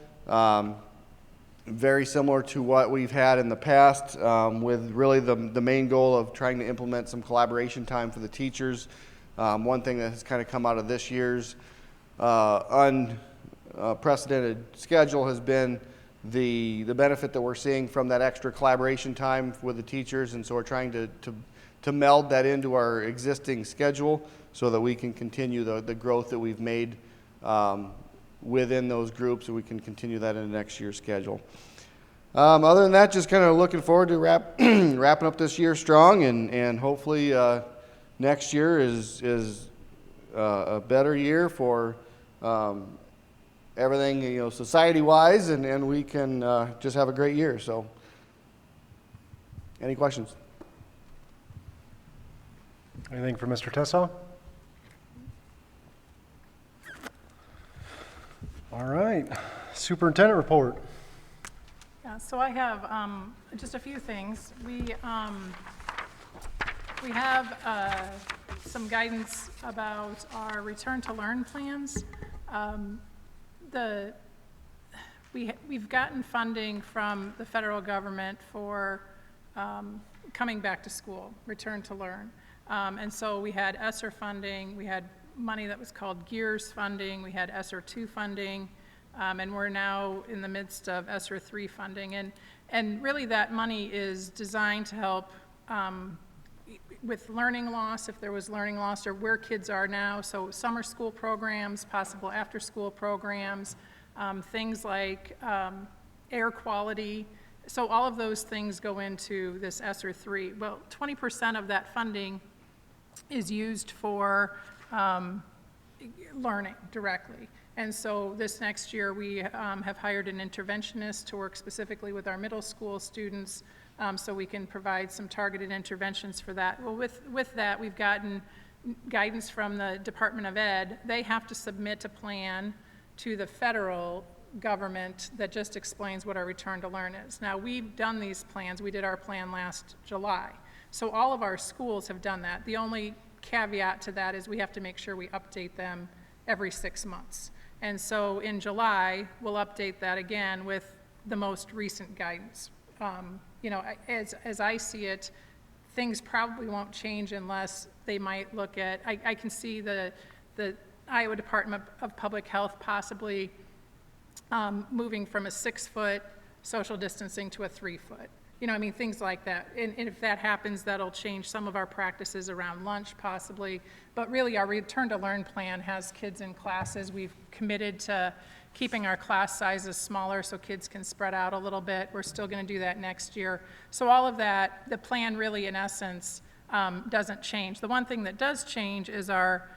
very similar to what we've had in the past, with really the main goal of trying to implement some collaboration time for the teachers. One thing that has kind of come out of this year's unprecedented schedule has been the benefit that we're seeing from that extra collaboration time with the teachers, and so we're trying to meld that into our existing schedule so that we can continue the growth that we've made within those groups, and we can continue that in the next year's schedule. Other than that, just kind of looking forward to wrapping up this year strong, and hopefully next year is a better year for everything, society-wise, and we can just have a great year. So, any questions? Anything for Mr. Tessau? All right, superintendent report. Yeah, so I have just a few things. We have some guidance about our return to learn plans. We've gotten funding from the federal government for coming back to school, return to learn. And so we had ESSER funding, we had money that was called GEARS funding, we had ESSER 2 funding, and we're now in the midst of ESSER 3 funding. And really that money is designed to help with learning loss, if there was learning loss, or where kids are now. So summer school programs, possible after-school programs, things like air quality. So all of those things go into this ESSER 3. Well, 20% of that funding is used for learning directly. And so this next year we have hired an interventionist to work specifically with our middle school students, so we can provide some targeted interventions for that. Well, with that, we've gotten guidance from the Department of Ed. They have to submit a plan to the federal government that just explains what our return to learn is. Now, we've done these plans. We did our plan last July. So all of our schools have done that. The only caveat to that is we have to make sure we update them every 6 months. And so in July, we'll update that again with the most recent guidance. As I see it, things probably won't change unless they might look at, I can see the Iowa Department of Public Health possibly moving from a 6-foot social distancing to a 3-foot. You know, I mean, things like that. And if that happens, that'll change some of our practices around lunch possibly. But really, our return to learn plan has kids in classes. We've committed to keeping our class sizes smaller so kids can spread out a little bit. We're still going to do that next year. So all of that, the plan really, in essence, doesn't change. The one thing that does change is our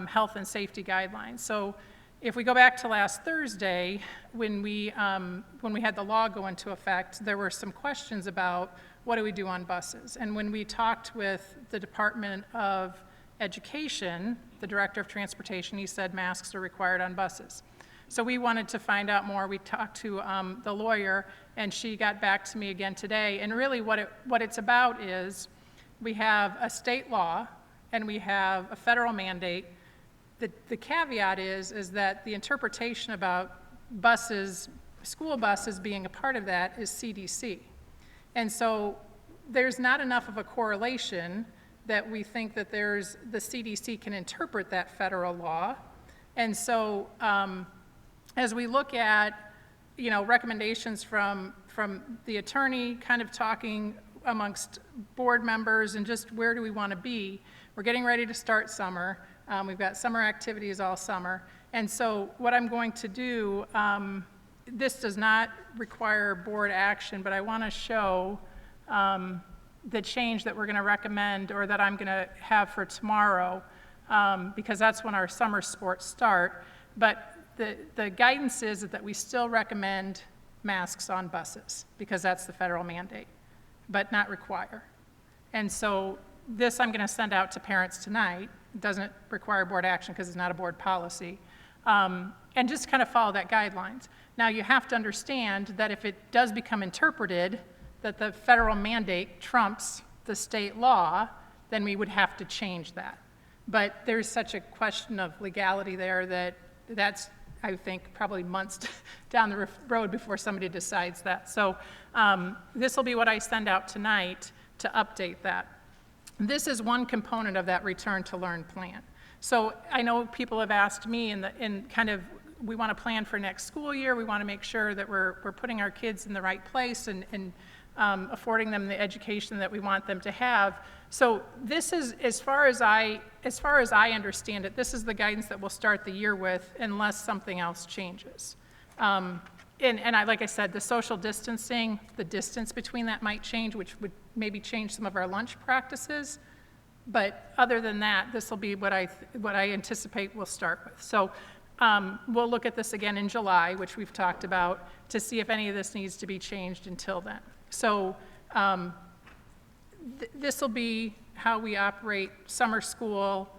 health and safety guidelines. So if we go back to last Thursday, when we had the law go into effect, there were some questions about what do we do on buses. And when we talked with the Department of Education, the Director of Transportation, he said masks are required on buses. So we wanted to find out more. We talked to the lawyer, and she got back to me again today. And really what it's about is we have a state law and we have a federal mandate. The caveat is that the interpretation about buses, school buses being a part of that is CDC. And so there's not enough of a correlation that we think that the CDC can interpret that federal law. And so as we look at, you know, recommendations from the attorney, kind of talking amongst board members and just where do we want to be, we're getting ready to start summer. We've got summer activities all summer. And so what I'm going to do, this does not require board action, but I want to show the change that we're going to recommend or that I'm going to have for tomorrow, because that's when our summer sports start. But the guidance is that we still recommend masks on buses because that's the federal mandate, but not require. And so this I'm going to send out to parents tonight. It doesn't require board action because it's not a board policy. And just kind of follow that guidelines. Now you have to understand that if it does become interpreted that the federal mandate trumps the state law, then we would have to change that. But there's such a question of legality there that's, I think, probably months down the road before somebody decides that. So this will be what I send out tonight to update that. This is one component of that return to learn plan. So I know people have asked me in kind of, we want to plan for next school year. We want to make sure that we're putting our kids in the right place and affording them the education that we want them to have. So this is, as far as I understand it, this is the guidance that we'll start the year with unless something else changes. Like I said, the social distancing, the distance between that might change, which would maybe change some of our lunch practices. But other than that, this will be what I anticipate we'll start with. So we'll look at this again in July, which we've talked about, to see if any of this needs to be changed until then. So this will be how we operate summer school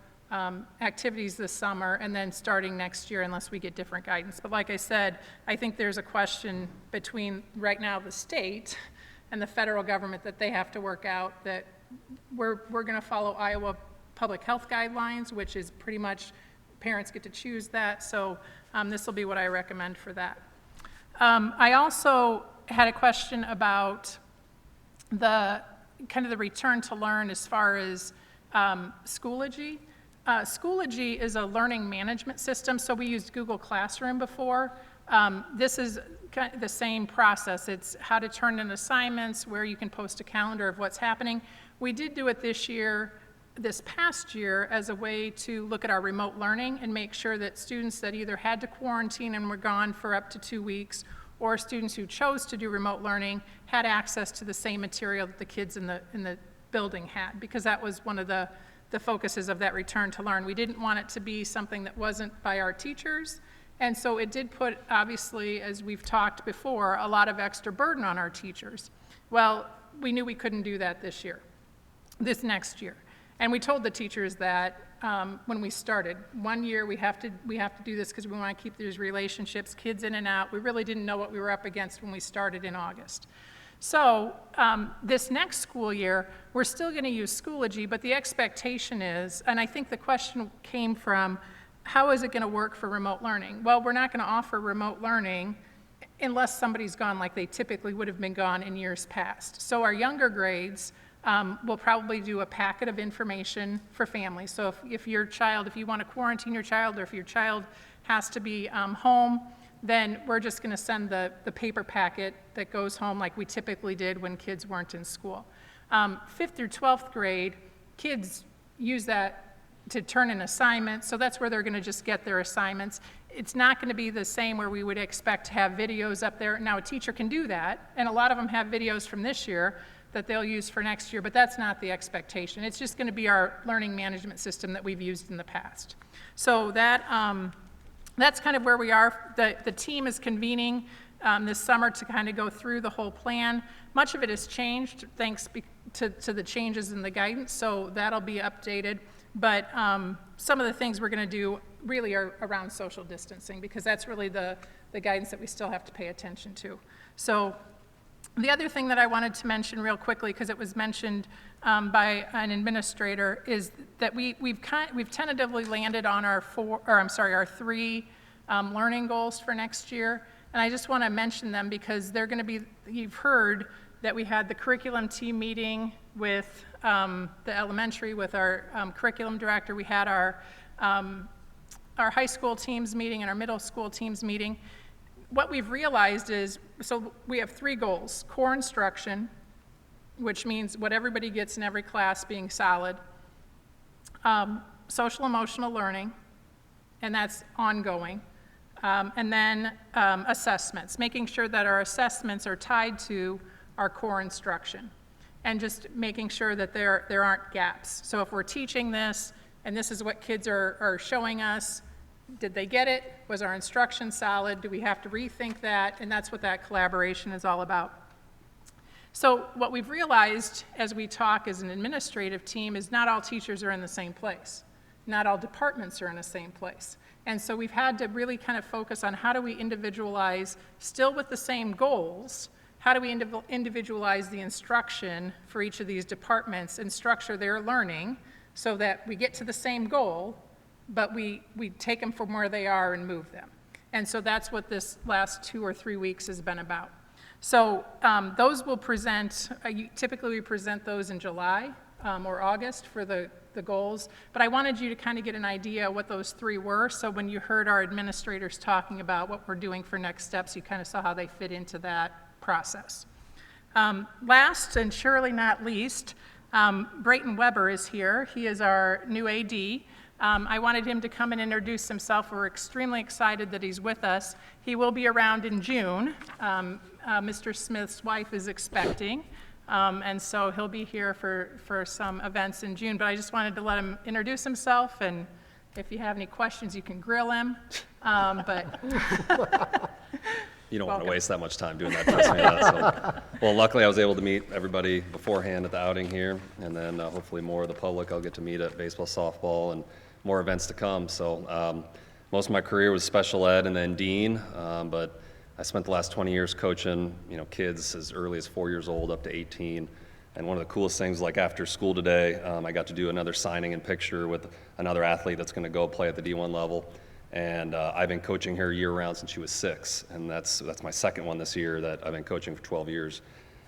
activities this summer, and then starting next year unless we get different guidance. But like I said, I think there's a question between right now the state and the federal government that they have to work out, that we're going to follow Iowa public health guidelines, which is pretty much parents get to choose that. So this will be what I recommend for that. I also had a question about the kind of the return to learn as far as Schoology. Schoology is a learning management system, so we used Google Classroom before. This is kind of the same process. It's how to turn in assignments, where you can post a calendar of what's happening. We did do it this past year, as a way to look at our remote learning and make sure that students that either had to quarantine and were gone for up to 2 weeks, or students who chose to do remote learning had access to the same material that the kids in the building had, because that was one of the focuses of that return to learn. We didn't want it to be something that wasn't by our teachers, and so it did put, obviously, as we've talked before, a lot of extra burden on our teachers. Well, we knew we couldn't do that this next year. And we told the teachers that when we started, 1 year we have to do this because we want to keep these relationships, kids in and out. We really didn't know what we were up against when we started in August. So this next school year, we're still going to use Schoology, but the expectation is, and I think the question came from, how is it going to work for remote learning? Well, we're not going to offer remote learning unless somebody's gone like they typically would have been gone in years past. So our younger grades will probably do a packet of information for families. So if you want to quarantine your child, or if your child has to be home, then we're just going to send the paper packet that goes home like we typically did when kids weren't in school. 5th through 12th grade, kids use that to turn in assignments, so that's where they're going to just get their assignments. It's not going to be the same where we would expect to have videos up there. Now, a teacher can do that, and a lot of them have videos from this year that they'll use for next year, but that's not the expectation. It's just going to be our learning management system that we've used in the past. So that, that's kind of where we are. The team is convening this summer to kind of go through the whole plan. Much of it has changed thanks to the changes in the guidance, so that'll be updated. But some of the things we're going to do really are around social distancing, because that's really the guidance that we still have to pay attention to. So the other thing that I wanted to mention real quickly, because it was mentioned by an administrator, is that we've tentatively landed on our three learning goals for next year. And I just want to mention them because they're going to be, you've heard that we had the curriculum team meeting with the elementary, with our curriculum director. We had our high school teams meeting and our middle school teams meeting. What we've realized is, so we have three goals: core instruction, which means what everybody gets in every class being solid, social emotional learning, and that's ongoing, and then assessments, making sure that our assessments are tied to our core instruction, and just making sure that there aren't gaps. So if we're teaching this, and this is what kids are showing us, did they get it? Was our instruction solid? Do we have to rethink that? And that's what that collaboration is all about. So what we've realized as we talk as an administrative team is not all teachers are in the same place. Not all departments are in the same place. And so we've had to really kind of focus on how do we individualize, still with the same goals, how do we individualize the instruction for each of these departments and structure their learning so that we get to the same goal, but we take them from where they are and move them. And so that's what this last 2 or 3 weeks has been about. So those will present, typically we present those in July or August for the goals, but I wanted you to kind of get an idea what those three were, so when you heard our administrators talking about what we're doing for next steps, you kind of saw how they fit into that process. Last and surely not least, Brayton Weber is here. He is our new AD. I wanted him to come and introduce himself. We're extremely excited that he's with us. He will be around in June. Mr. Smith's wife is expecting, and so he'll be here for some events in June. But I just wanted to let him introduce himself, and if you have any questions, you can grill him. You don't want to waste that much time doing that, trust me. Well, luckily I was able to meet everybody beforehand at the outing here, and then hopefully more of the public I'll get to meet at baseball, softball, and more events to come. So most of my career was special ed and then dean, but I spent the last 20 years coaching, kids as early as 4 years old up to 18. And one of the coolest things, like after school today, I got to do another signing and picture with another athlete that's going to go play at the D1 level. And I've been coaching her year-round since she was 6, and that's my second one this year that I've been coaching for 12 years.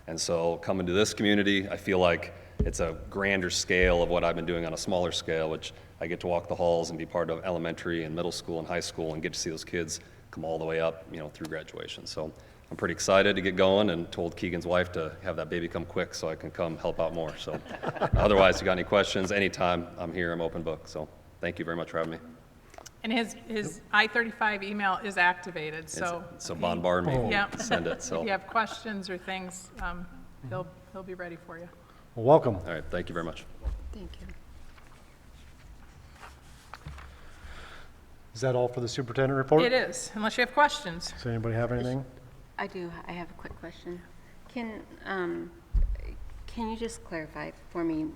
And so coming to this community, I feel like it's a grander scale of what I've been doing on a smaller scale, which I get to walk the halls and be part of elementary and middle school and high school and get to see those kids come all the way up, through graduation. So I'm pretty excited to get going, and told Keegan's wife to have that baby come quick so I can come help out more. So otherwise, if you got any questions, anytime, I'm here, I'm open book. So thank you very much for having me. And his I-35 email is activated, so. So bombard me, Yep. send it, so. If you have questions or things, he'll be ready for you. Well, welcome. All right, thank you very much. Thank you. Is that all for the superintendent report? It is, unless you have questions. Does anybody have anything? I do. I have a quick question. Can you just clarify for me?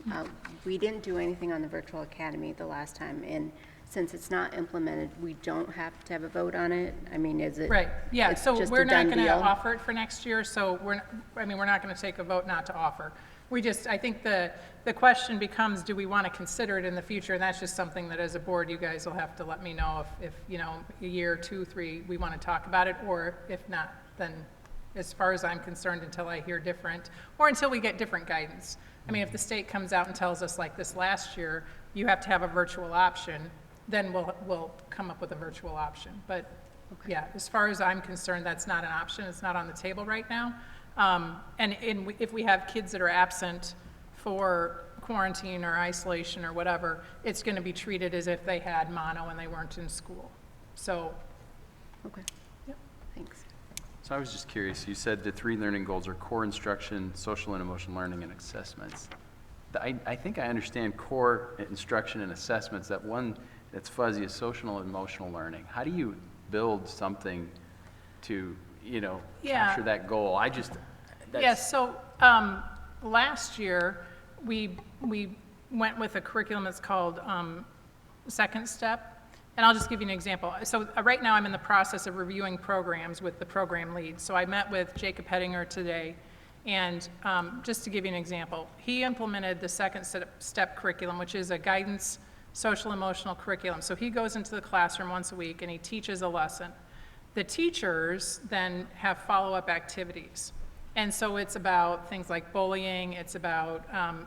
We didn't do anything on the virtual academy the last time, and since it's not implemented, we don't have to have a vote on it? I mean, is it? Right, yeah, it's so just a we're not done going to deal? offer it for next year, so we're not going to take a vote not to offer. I think the question becomes, do we want to consider it in the future? And that's just something that as a board, you guys will have to let me know if a year, 2, 3, we want to talk about it, or if not, then as far as I'm concerned, until I hear different, or until we get different guidance. I mean, if the state comes out and tells us like this last year, you have to have a virtual option, then we'll come up with a virtual option. But Yeah, as far as I'm concerned, that's not an option. It's not on the table right now. If we have kids that are absent for quarantine or isolation or whatever, it's going to be treated as if they had mono and they weren't in school. So, Okay. Yep. Thanks. So I was just curious, you said the 3 learning goals are core instruction, social and emotional learning, and assessments. I think I understand core instruction and assessments. That one that's fuzzy is social and emotional learning. How do you build something to, Yeah. capture that goal? Yes, so last year, we went with a curriculum that's called Second Step. And I'll just give you an example. So right now, I'm in the process of reviewing programs with the program lead. So I met with Jacob Hettinger today, and just to give you an example, he implemented the Second Step curriculum, which is a guidance social emotional curriculum. So he goes into the classroom once a week and he teaches a lesson. The teachers then have follow-up activities. And so it's about things like bullying, it's about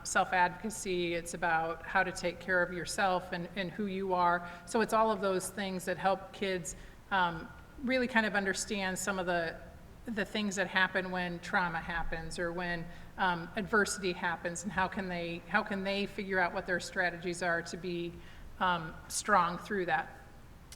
self-advocacy, it's about how to take care of yourself and who you are. So it's all of those things that help kids really kind of understand some of the things that happen when trauma happens or when adversity happens, and how can they figure out what their strategies are to be strong through that.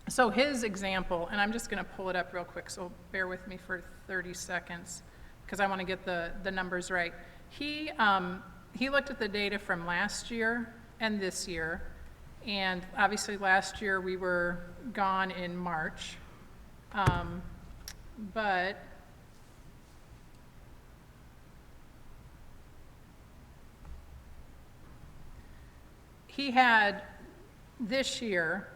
So his example, and I'm just going to pull it up real quick, so bear with me for 30 seconds. Because I want to get the numbers right. He looked at the data from last year and this year, and obviously last year we were gone in March, but he had this year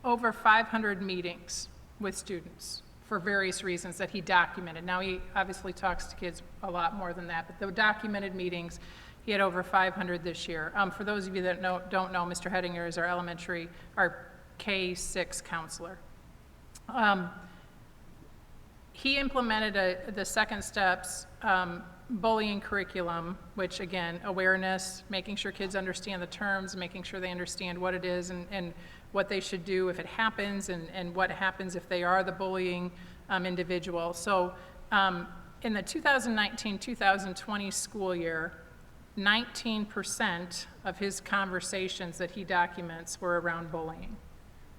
over 500 meetings with students for various reasons that he documented. Now, he obviously talks to kids a lot more than that, but the documented meetings, he had over 500 this year. For those of you that don't know, Mr. Hettinger is our K-6 counselor. He implemented the Second Steps bullying curriculum, which again, awareness, making sure kids understand the terms, making sure they understand what it is and what they should do if it happens, and what happens if they are the bullying individual. So in the 2019-2020 school year, 19% of his conversations that he documents were around bullying.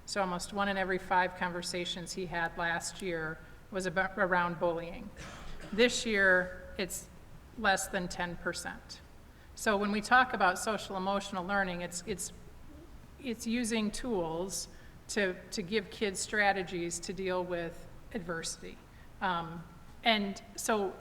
So almost 1 in every 5 conversations he had last year was around bullying. This year, it's less than 10%. So when we talk about social emotional learning, it's using tools to give kids strategies to deal with adversity. And so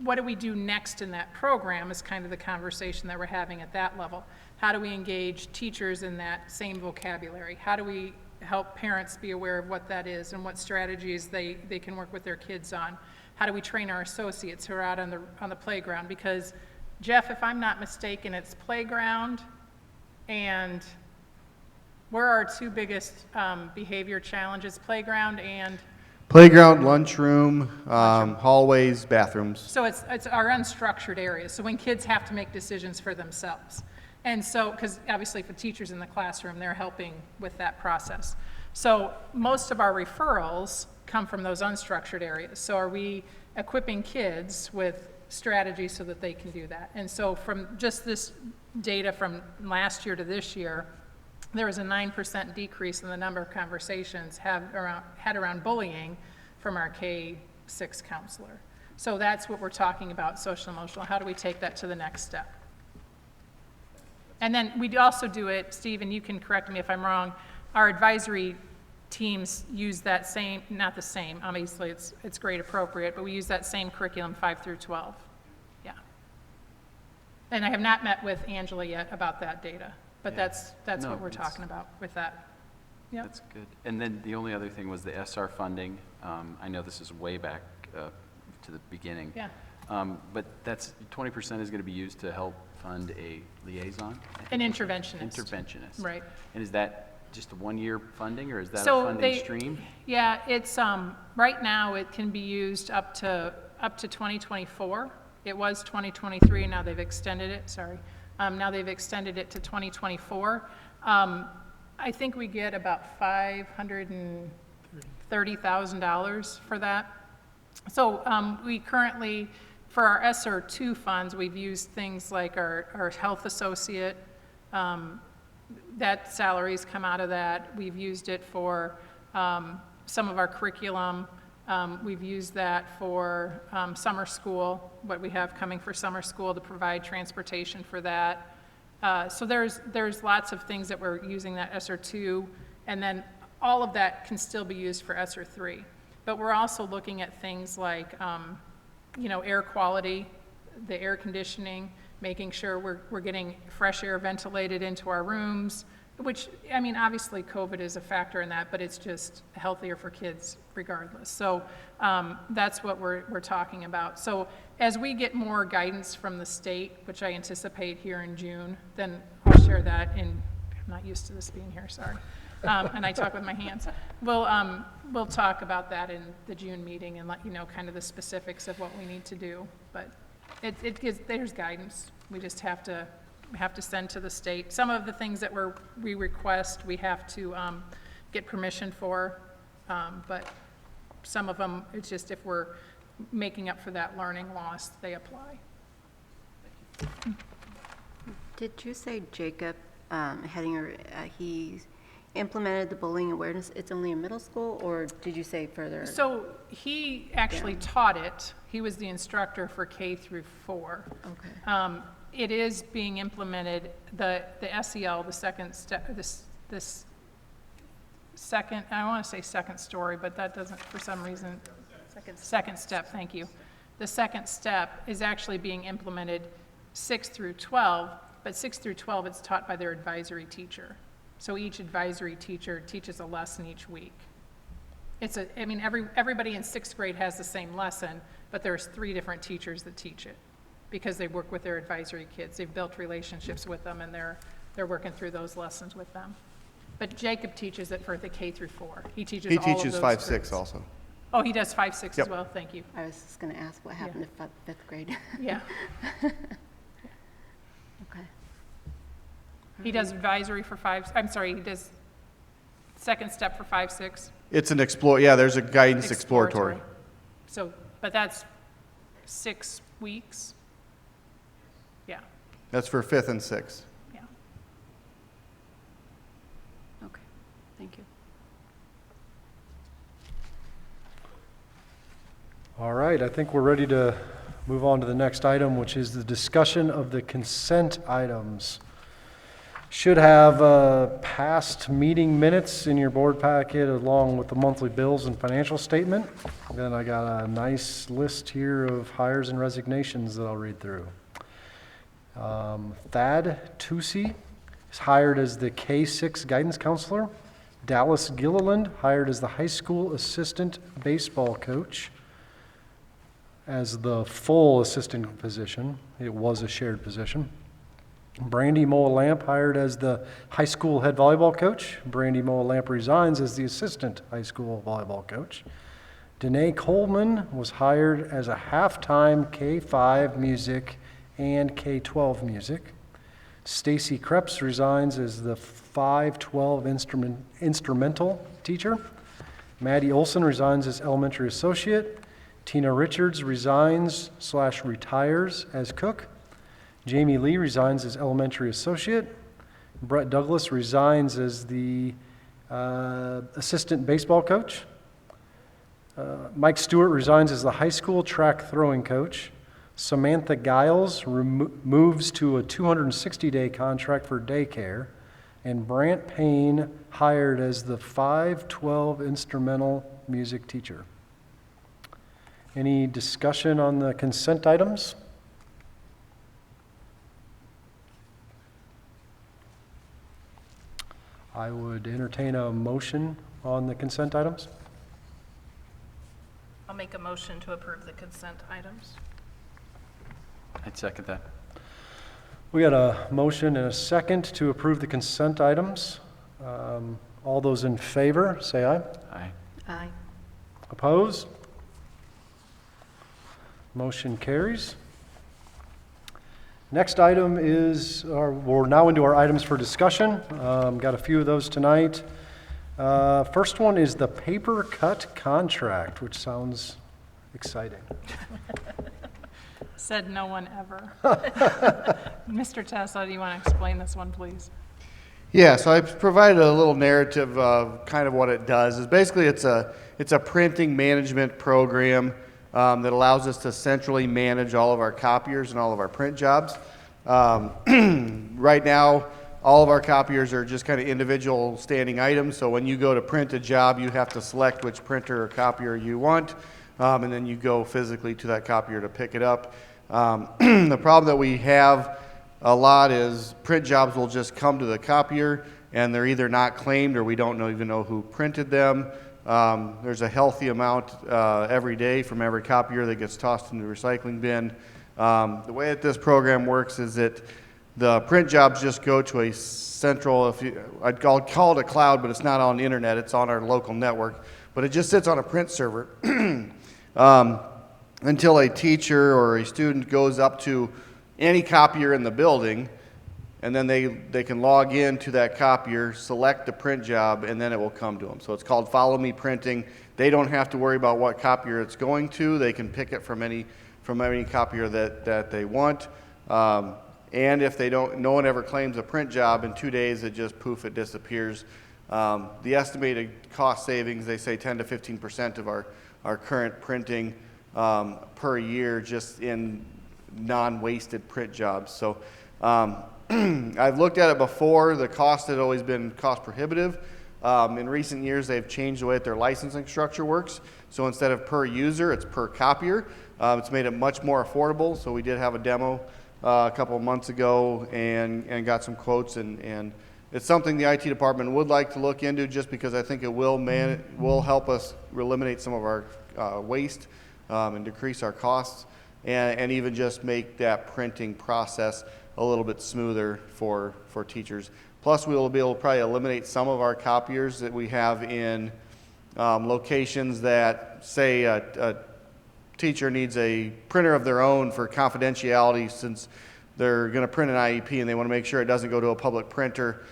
what do we do next in that program is kind of the conversation that we're having at that level. How do we engage teachers in that same vocabulary? How do we help parents be aware of what that is and what strategies they can work with their kids on? How do we train our associates who are out on the playground? Because, Jeff, if I'm not mistaken, it's playground and where are our 2 biggest behavior challenges? Playground and? Playground, lunchroom, hallways, bathrooms. So it's our unstructured areas. So when kids have to make decisions for themselves. And so, because obviously for teachers in the classroom, they're helping with that process. So most of our referrals come from those unstructured areas. So are we equipping kids with strategies so that they can do that? And so from just this data from last year to this year, there was a 9% decrease in the number of conversations had around bullying from our K-6 counselor. So that's what we're talking about, social emotional. How do we take that to the next step? And then we also do it, Steve, and you can correct me if I'm wrong, our advisory teams use that same, not the same, obviously it's grade appropriate, but we use that same curriculum 5 through 12. Yeah. And I have not met with Angela yet about that data, but Yeah. that's No, what we're it's- talking about with that. Yeah. That's good. And then the only other thing was the SR funding. I know this is way back to the beginning. Yeah. But that's 20% is going to be used to help fund a liaison? An interventionist. Interventionist. Right. And is that just a 1-year funding, or is that a So funding stream? Yeah, it's, right now it can be used up to 2024. It was 2023, now they've extended it, sorry. Now they've extended it to 2024. I think we get about $530,000 for that. So we currently, for our ESSER 2 funds, we've used things like our health associate, that salaries come out of that. We've used it for some of our curriculum. We've used that for summer school, what we have coming for summer school to provide transportation for that. So there's lots of things that we're using that ESSER 2, and then all of that can still be used for ESSER 3. But we're also looking at things like, air quality, the air conditioning, making sure we're getting fresh air ventilated into our rooms, which, I mean, obviously COVID is a factor in that, but it's just healthier for kids regardless. So that's what we're talking about. So as we get more guidance from the state, which I anticipate here in June, then I'll share that I'm not used to this being here, sorry. And I talk with my hands. We'll talk about that in the June meeting and let you know kind of the specifics of what we need to do. But there's guidance. We just have to send to the state. Some of the things that we request, we have to get permission for, but some of them, it's just if we're making up for that learning loss, they apply. Did you say Jacob Hedinger, he implemented the bullying awareness, it's only in middle school, or did you say further? So he actually taught it. He was the instructor for K through 4. Okay. It is being implemented, the SEL, the second step, this second, I want to say second story, but that doesn't, for some reason, second step, thank you. The second step is actually being implemented 6 through 12, but 6 through 12, it's taught by their advisory teacher. So each advisory teacher teaches a lesson each week. Everybody in 6th grade has the same lesson, but there's 3 different teachers that teach it because they work with their advisory kids. They've built relationships with them, and they're working through those lessons with them. But Jacob teaches it for the K through 4. He teaches all of those. He teaches 5-6 also. Oh, he does 5-6 Yep. as well. Thank you. I was just going to ask what happened to 5th grade. Yeah. Okay. He does advisory for he does second step for 5-6. It's an there's a guidance exploratory. So, but that's 6 weeks. Yeah, That's for 5th and 6th. yeah. Okay, thank you. All right, I think we're ready to move on to the next item, which is the discussion of the consent items. Should have past meeting minutes in your board packet along with the monthly bills and financial statement. Then I got a nice list here of hires and resignations that I'll read through. Thad Tusi is hired as the K-6 guidance counselor. Dallas Gilliland hired as the high school assistant baseball coach. As the full assistant position, it was a shared position. Brandy Moa-Lamp hired as the high school head volleyball coach. Brandy Moa-Lamp resigns as the assistant high school volleyball coach. Danae Coleman was hired as a halftime K-5 music and K-12 music. Stacy Krebs resigns as the 5-12 instrumental teacher. Maddie Olson resigns as elementary associate. Tina Richards resigns/retires as cook. Jamie Lee resigns as elementary associate. Brett Douglas resigns as the assistant baseball coach. Mike Stewart resigns as the high school track throwing coach. Samantha Giles moves to a 260-day contract for daycare. And Brant Payne hired as the 5-12 instrumental music teacher. Any discussion on the consent items? I would entertain a motion on the consent items. I'll make a motion to approve the consent items. I'd second that. We got a motion and a second to approve the consent items. All those in favor, say aye. Aye. Aye. Opposed? Motion carries. Next item is, we're now into our items for discussion. Got a few of those tonight. First one is the paper cut contract, which sounds exciting. Said no one ever. Mr. Tessa, do you want to explain this one, please? Yeah, so I provided a little narrative of kind of what it does. Is basically it's a printing management program that allows us to centrally manage all of our copiers and all of our print jobs. Right now, all of our copiers are just kind of individual standing items. So when you go to print a job, you have to select which printer or copier you want, and then you go physically to that copier to pick it up. The problem that we have a lot is print jobs will just come to the copier and they're either not claimed or we don't even know who printed them. There's a healthy amount every day from every copier that gets tossed in the recycling bin. The way that this program works is that the print jobs just go to a central, I'd call it a cloud, but it's not on the internet, it's on our local network, but it just sits on a print server until a teacher or a student goes up to any copier in the building, and then they can log in to that copier, select the print job, and then it will come to them. So it's called Follow Me Printing. They don't have to worry about what copier it's going to. They can pick it from any copier that they want. And if no one ever claims a print job, in 2 days it just it disappears. The estimated cost savings, they say 10 to 15% of our current printing per year just in non-wasted print jobs. So I've looked at it before. The cost had always been cost prohibitive. In recent years, they've changed the way that their licensing structure works. So instead of per user, it's per copier. It's made it much more affordable. So we did have a demo a couple of months ago and got some quotes, and it's something the IT department would like to look into, just because I think it will help us eliminate some of our waste and decrease our costs, and even just make that printing process a little bit smoother for teachers. Plus, we will be able to probably eliminate some of our copiers that we have in locations that, say, a teacher needs a printer of their own for confidentiality, since they're going to print an IEP and they want to make sure it doesn't go to a public printer.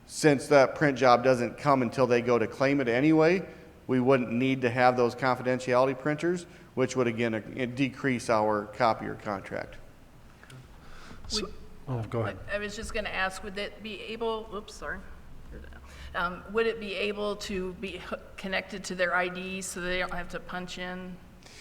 Since that print job doesn't come until they go to claim it anyway, we wouldn't need to have those confidentiality printers, which would again decrease our copier contract. Go ahead. I was just going to ask, would it be able, would it be able to be connected to their ID so they don't have to punch in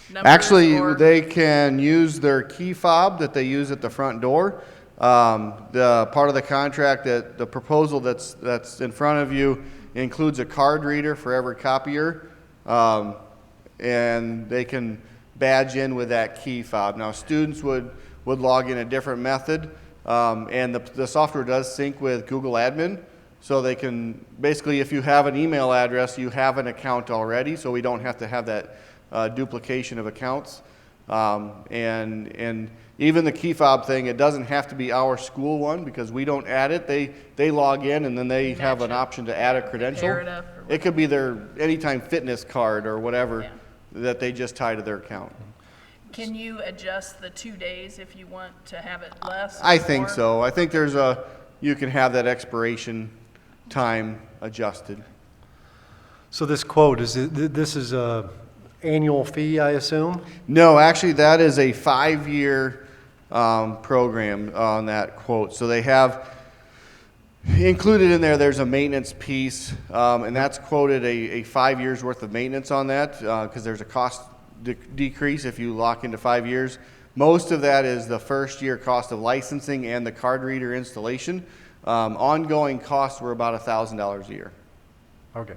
numbers? Actually, they can use their key fob that they use at the front door. The part of the contract, that the proposal that's in front of you includes a card reader for every copier, and they can badge in with that key fob. Now, students would log in a different method, and the software does sync with Google Admin. So they can, basically, if you have an email address, you have an account already, so we don't have to have that duplication of accounts. And even the key fob thing, it doesn't have to be our school one, because we don't add it. They log in, and then they have an option to add a credential. It could be their Anytime Fitness card or whatever that they just tie to their account. Can you adjust the 2 days if you want to have it less? I think so. I think you can have that expiration time adjusted. So this quote, this is a annual fee, I assume? No, actually, that is a 5-year program on that quote. So they have included in there's a maintenance piece, and that's quoted a 5 years worth of maintenance on that, because there's a cost decrease if you lock into 5 years. Most of that is the first year cost of licensing and the card reader installation. Ongoing costs were about $1,000 a year. Okay.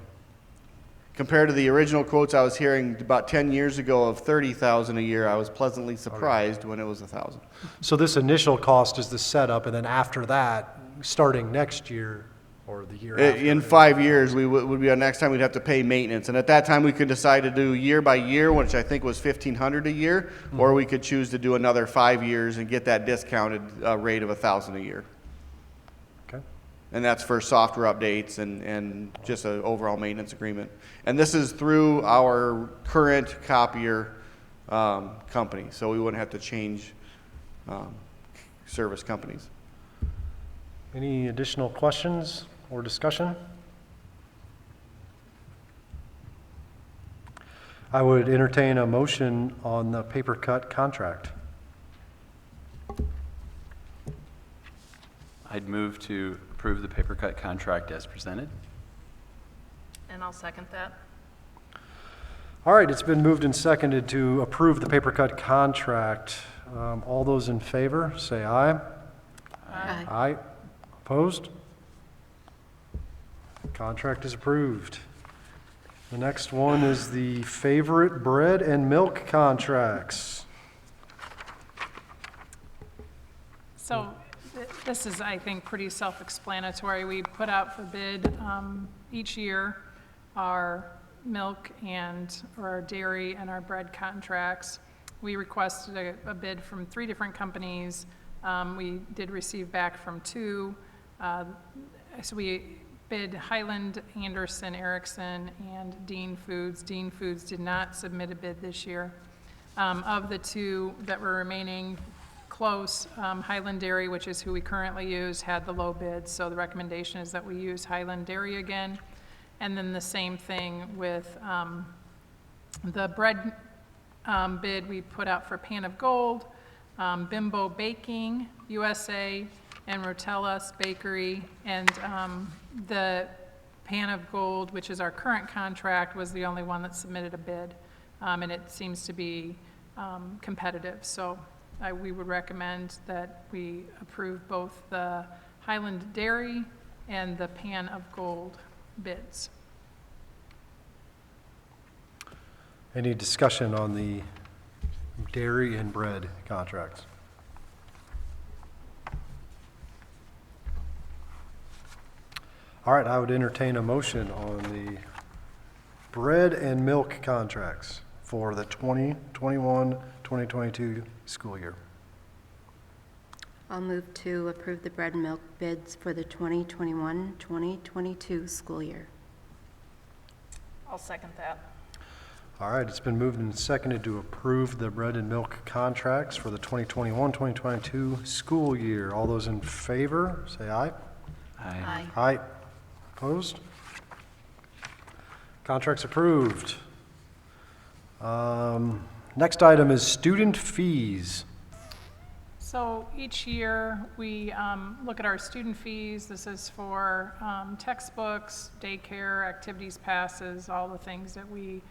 Compared to the original quotes I was hearing about 10 years ago of $30,000 a year, I was pleasantly surprised when it was $1,000. So this initial cost is the setup, and then after that, starting next year or the year after? In 5 years, would be our next time we'd have to pay maintenance. And at that time, we could decide to do year by year, which I think was $1,500 a year, or we could choose to do another 5 years and get that discounted rate of $1,000 a year. Okay. And that's for software updates and just an overall maintenance agreement. And this is through our current copier company, so we wouldn't have to change service companies. Any additional questions or discussion? I would entertain a motion on the paper cut contract. I'd move to approve the paper cut contract as presented. And I'll second that. All right, it's been moved and seconded to approve the paper cut contract. All those in favor, say aye. Aye. Aye. Opposed? Contract is approved. The next one is the favorite bread and milk contracts. So this is, I think, pretty self-explanatory. We put out for bid each year our milk or our dairy and our bread contracts. We requested a bid from 3 different companies. We did receive back from 2. So we bid Highland, Anderson, Erickson, and Dean Foods. Dean Foods did not submit a bid this year. Of the 2 that were remaining close, Highland Dairy, which is who we currently use, had the low bid. So the recommendation is that we use Highland Dairy again. And then the same thing with the bread bid we put out for Pan of Gold, Bimbo Baking USA, and Rotella's Bakery. And the Pan of Gold, which is our current contract, was the only one that submitted a bid. And it seems to be competitive. So we would recommend that we approve both the Highland Dairy and the Pan of Gold bids. Any discussion on the dairy and bread contracts? All right, I would entertain a motion on the bread and milk contracts for the 2021-2022 school year. I'll move to approve the bread and milk bids for the 2021-2022 school year. I'll second that. All right, it's been moved and seconded to approve the bread and milk contracts for the 2021-2022 school year. All those in favor, say aye. Aye. Aye. Opposed? Contracts approved. Next item is student fees. So each year, we look at our student fees. This is for textbooks, daycare, activities passes, all the things that we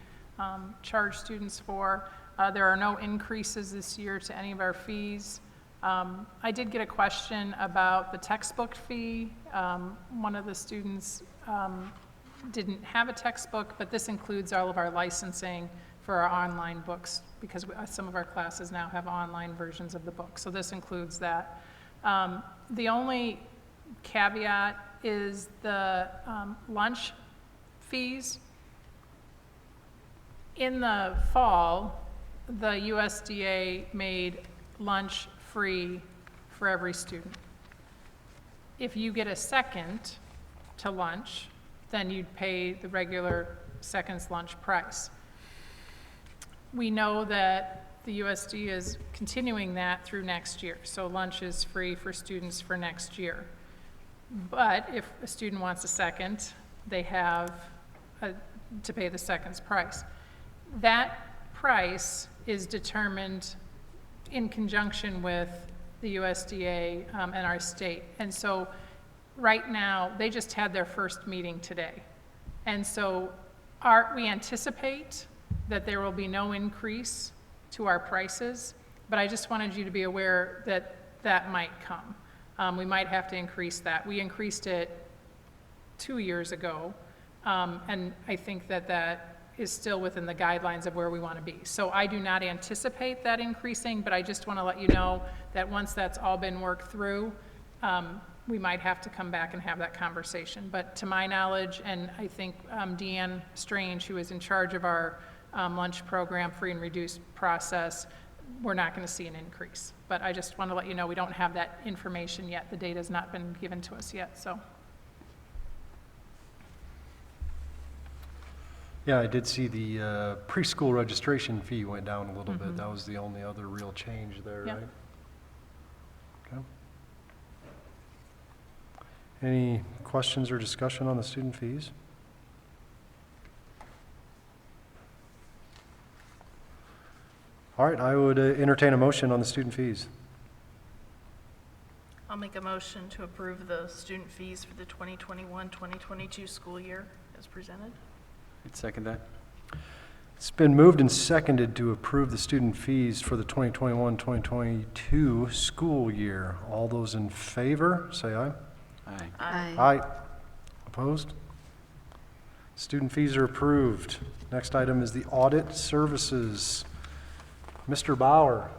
charge students for. There are no increases this year to any of our fees. I did get a question about the textbook fee. One of the students didn't have a textbook, but this includes all of our licensing for our online books, because some of our classes now have online versions of the book. So this includes that. The only caveat is the lunch fees. In the fall, the USDA made lunch free for every student. If you get a second to lunch, then you'd pay the regular second's lunch price. We know that the USD is continuing that through next year, so lunch is free for students for next year. But if a student wants a second, they have to pay the second's price. That price is determined in conjunction with the USDA and our state. And so right now, they just had their first meeting today. And so we anticipate that there will be no increase to our prices, but I just wanted you to be aware that that might come. We might have to increase that. We increased it 2 years ago, and I think that that is still within the guidelines of where we want to be. So I do not anticipate that increasing, but I just want to let you know that once that's all been worked through, we might have to come back and have that conversation. But to my knowledge, and I think Deanne Strange, who is in charge of our lunch program, free and reduced process, we're not going to see an increase. But I just want to let you know we don't have that information yet. The data has not been given to us yet, so. Yeah, I did see the preschool registration fee went down a little bit. That was the only other real change there, Yeah. right? Okay. Any questions or discussion on the student fees? All right, I would entertain a motion on the student fees. I'll make a motion to approve the student fees for the 2021-2022 school year as presented. I'd second that. It's been moved and seconded to approve the student fees for the 2021-2022 school year. All those in favor, say aye. Aye. Aye. Opposed? Student fees are approved. Next item is the audit services. Mr. Bauer.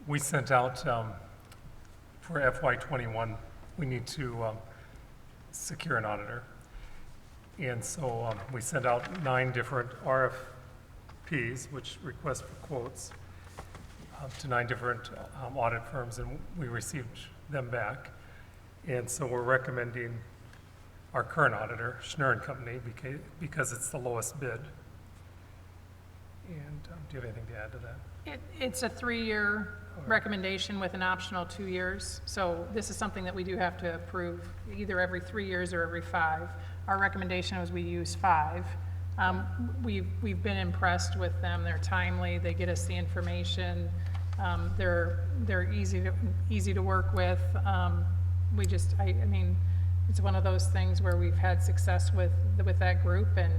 We sent out, for FY '21, we need to secure an auditor. And so we sent out 9 different RFPs, which request for quotes, to 9 different audit firms, and we received them back. And so we're recommending our current auditor, Schnurr and Company, because it's the lowest bid. And do you have anything to add to that? It's a 3-year recommendation with an optional 2 years. So this is something that we do have to approve either every 3 years or every 5. Our recommendation was we use 5. We've been impressed with them. They're timely. They get us the information. They're easy to work with. I mean, it's one of those things where we've had success with that group, and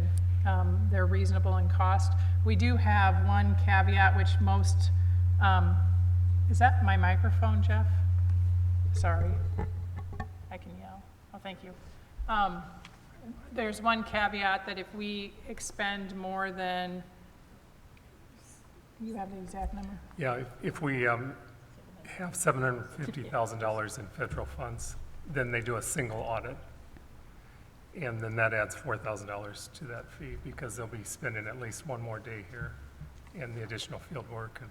they're reasonable in cost. We do have one caveat, which most, is that my microphone, Jeff? Sorry, I can yell. Oh, thank you. There's one caveat that if we expend more than, you have the exact number? Yeah, if we have $750,000 in federal funds, then they do a single audit. And then that adds $4,000 to that fee because they'll be spending at least one more day here and the additional field work.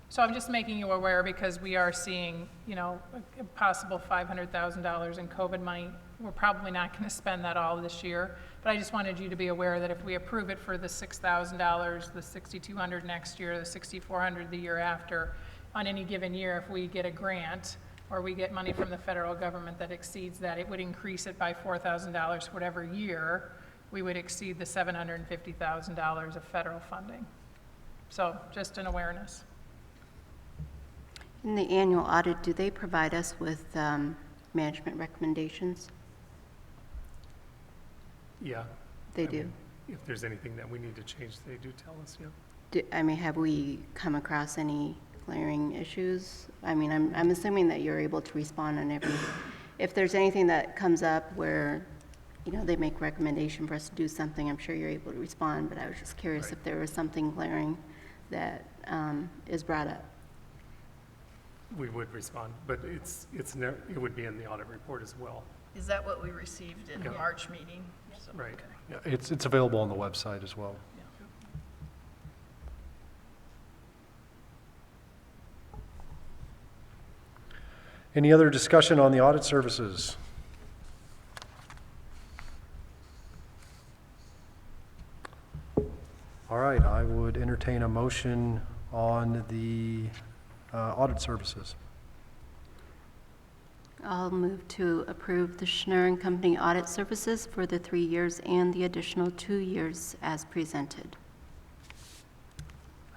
So I'm just making you aware because we are seeing, a possible $500,000 in COVID money. We're probably not going to spend that all this year, but I just wanted you to be aware that if we approve it for the $6,000, the $6,200 next year, the $6,400 the year after, on any given year, if we get a grant or we get money from the federal government that exceeds that, it would increase it by $4,000 whatever year. We would exceed the $750,000 of federal funding. So just an awareness. In the annual audit, do they provide us with management recommendations? Yeah. They do. If there's anything that we need to change, they do tell us, yeah. Have we come across any glaring issues? I'm assuming that you're able to respond on every, if there's anything that comes up where, they make recommendation for us to do something, I'm sure you're able to respond, but I was just curious if there was something glaring that is brought up. We would respond, but it would be in the audit report as well. Is that what we received in the Yeah. March meeting? So, Right. okay. Yeah, it's available on the website as well. Any other discussion on the audit services? All right, I would entertain a motion on the audit services. I'll move to approve the Schnurr and Company audit services for the 3 years and the additional 2 years as presented.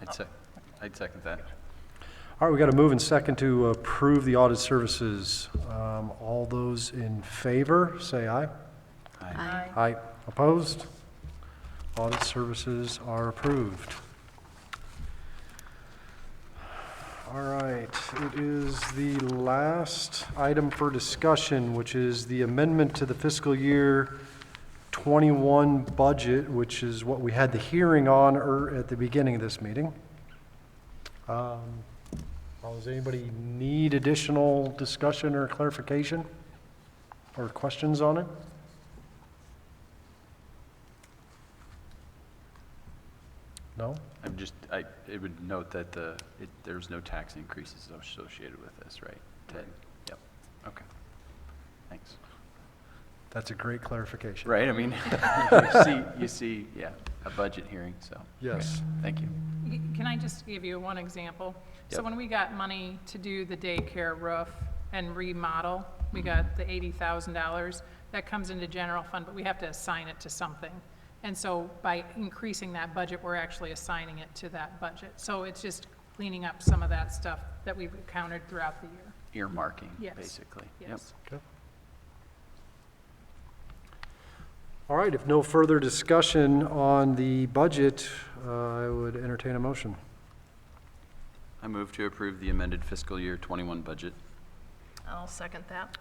I'd second that. All right, we got a move and second to approve the audit services. All those in favor, say aye. Aye. Aye. Opposed? Audit services are approved. All right, it is the last item for discussion, which is the amendment to the fiscal year 21 budget, which is what we had the hearing on at the beginning of this meeting. Does anybody need additional discussion or clarification or questions on it? No? It would note that there's no tax increases associated with this, right, Ted? Yep, okay, thanks. That's a great clarification. Right, I mean, you see, yeah, a budget hearing, so. Yes. Thank you. Can Can I just give you one example? So Yep. when we got money to do the daycare roof and remodel, we got the $80,000. That comes into general fund, but we have to assign it to something. And so by increasing that budget, we're actually assigning it to that budget. So it's just cleaning up some of that stuff that we've encountered throughout the year. Earmarking, Yes. basically. Yep. Yes. Okay. All right, if no further discussion on the budget, I would entertain a motion. I move to approve the amended fiscal year 21 budget. I'll second that.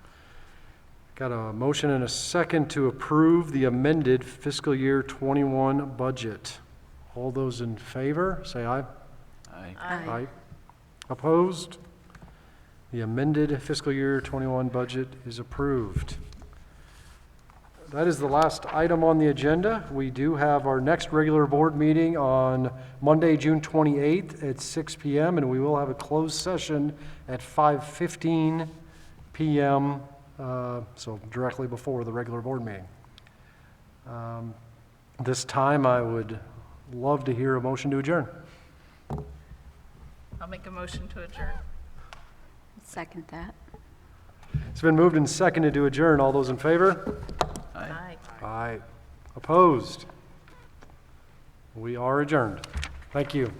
Got a motion and a second to approve the amended fiscal year 21 budget. All those in favor, say aye. Aye. Aye. Opposed? The amended fiscal year 21 budget is approved. That is the last item on the agenda. We do have our next regular board meeting on Monday, June 28th at 6 p.m., and we will have a closed session at 5:15 p.m., so directly before the regular board meeting. This time, I would love to hear a motion to adjourn. I'll make a motion to adjourn. Second that. It's been moved and seconded to adjourn. All those in favor? Aye. Aye. Opposed? We are adjourned. Thank you.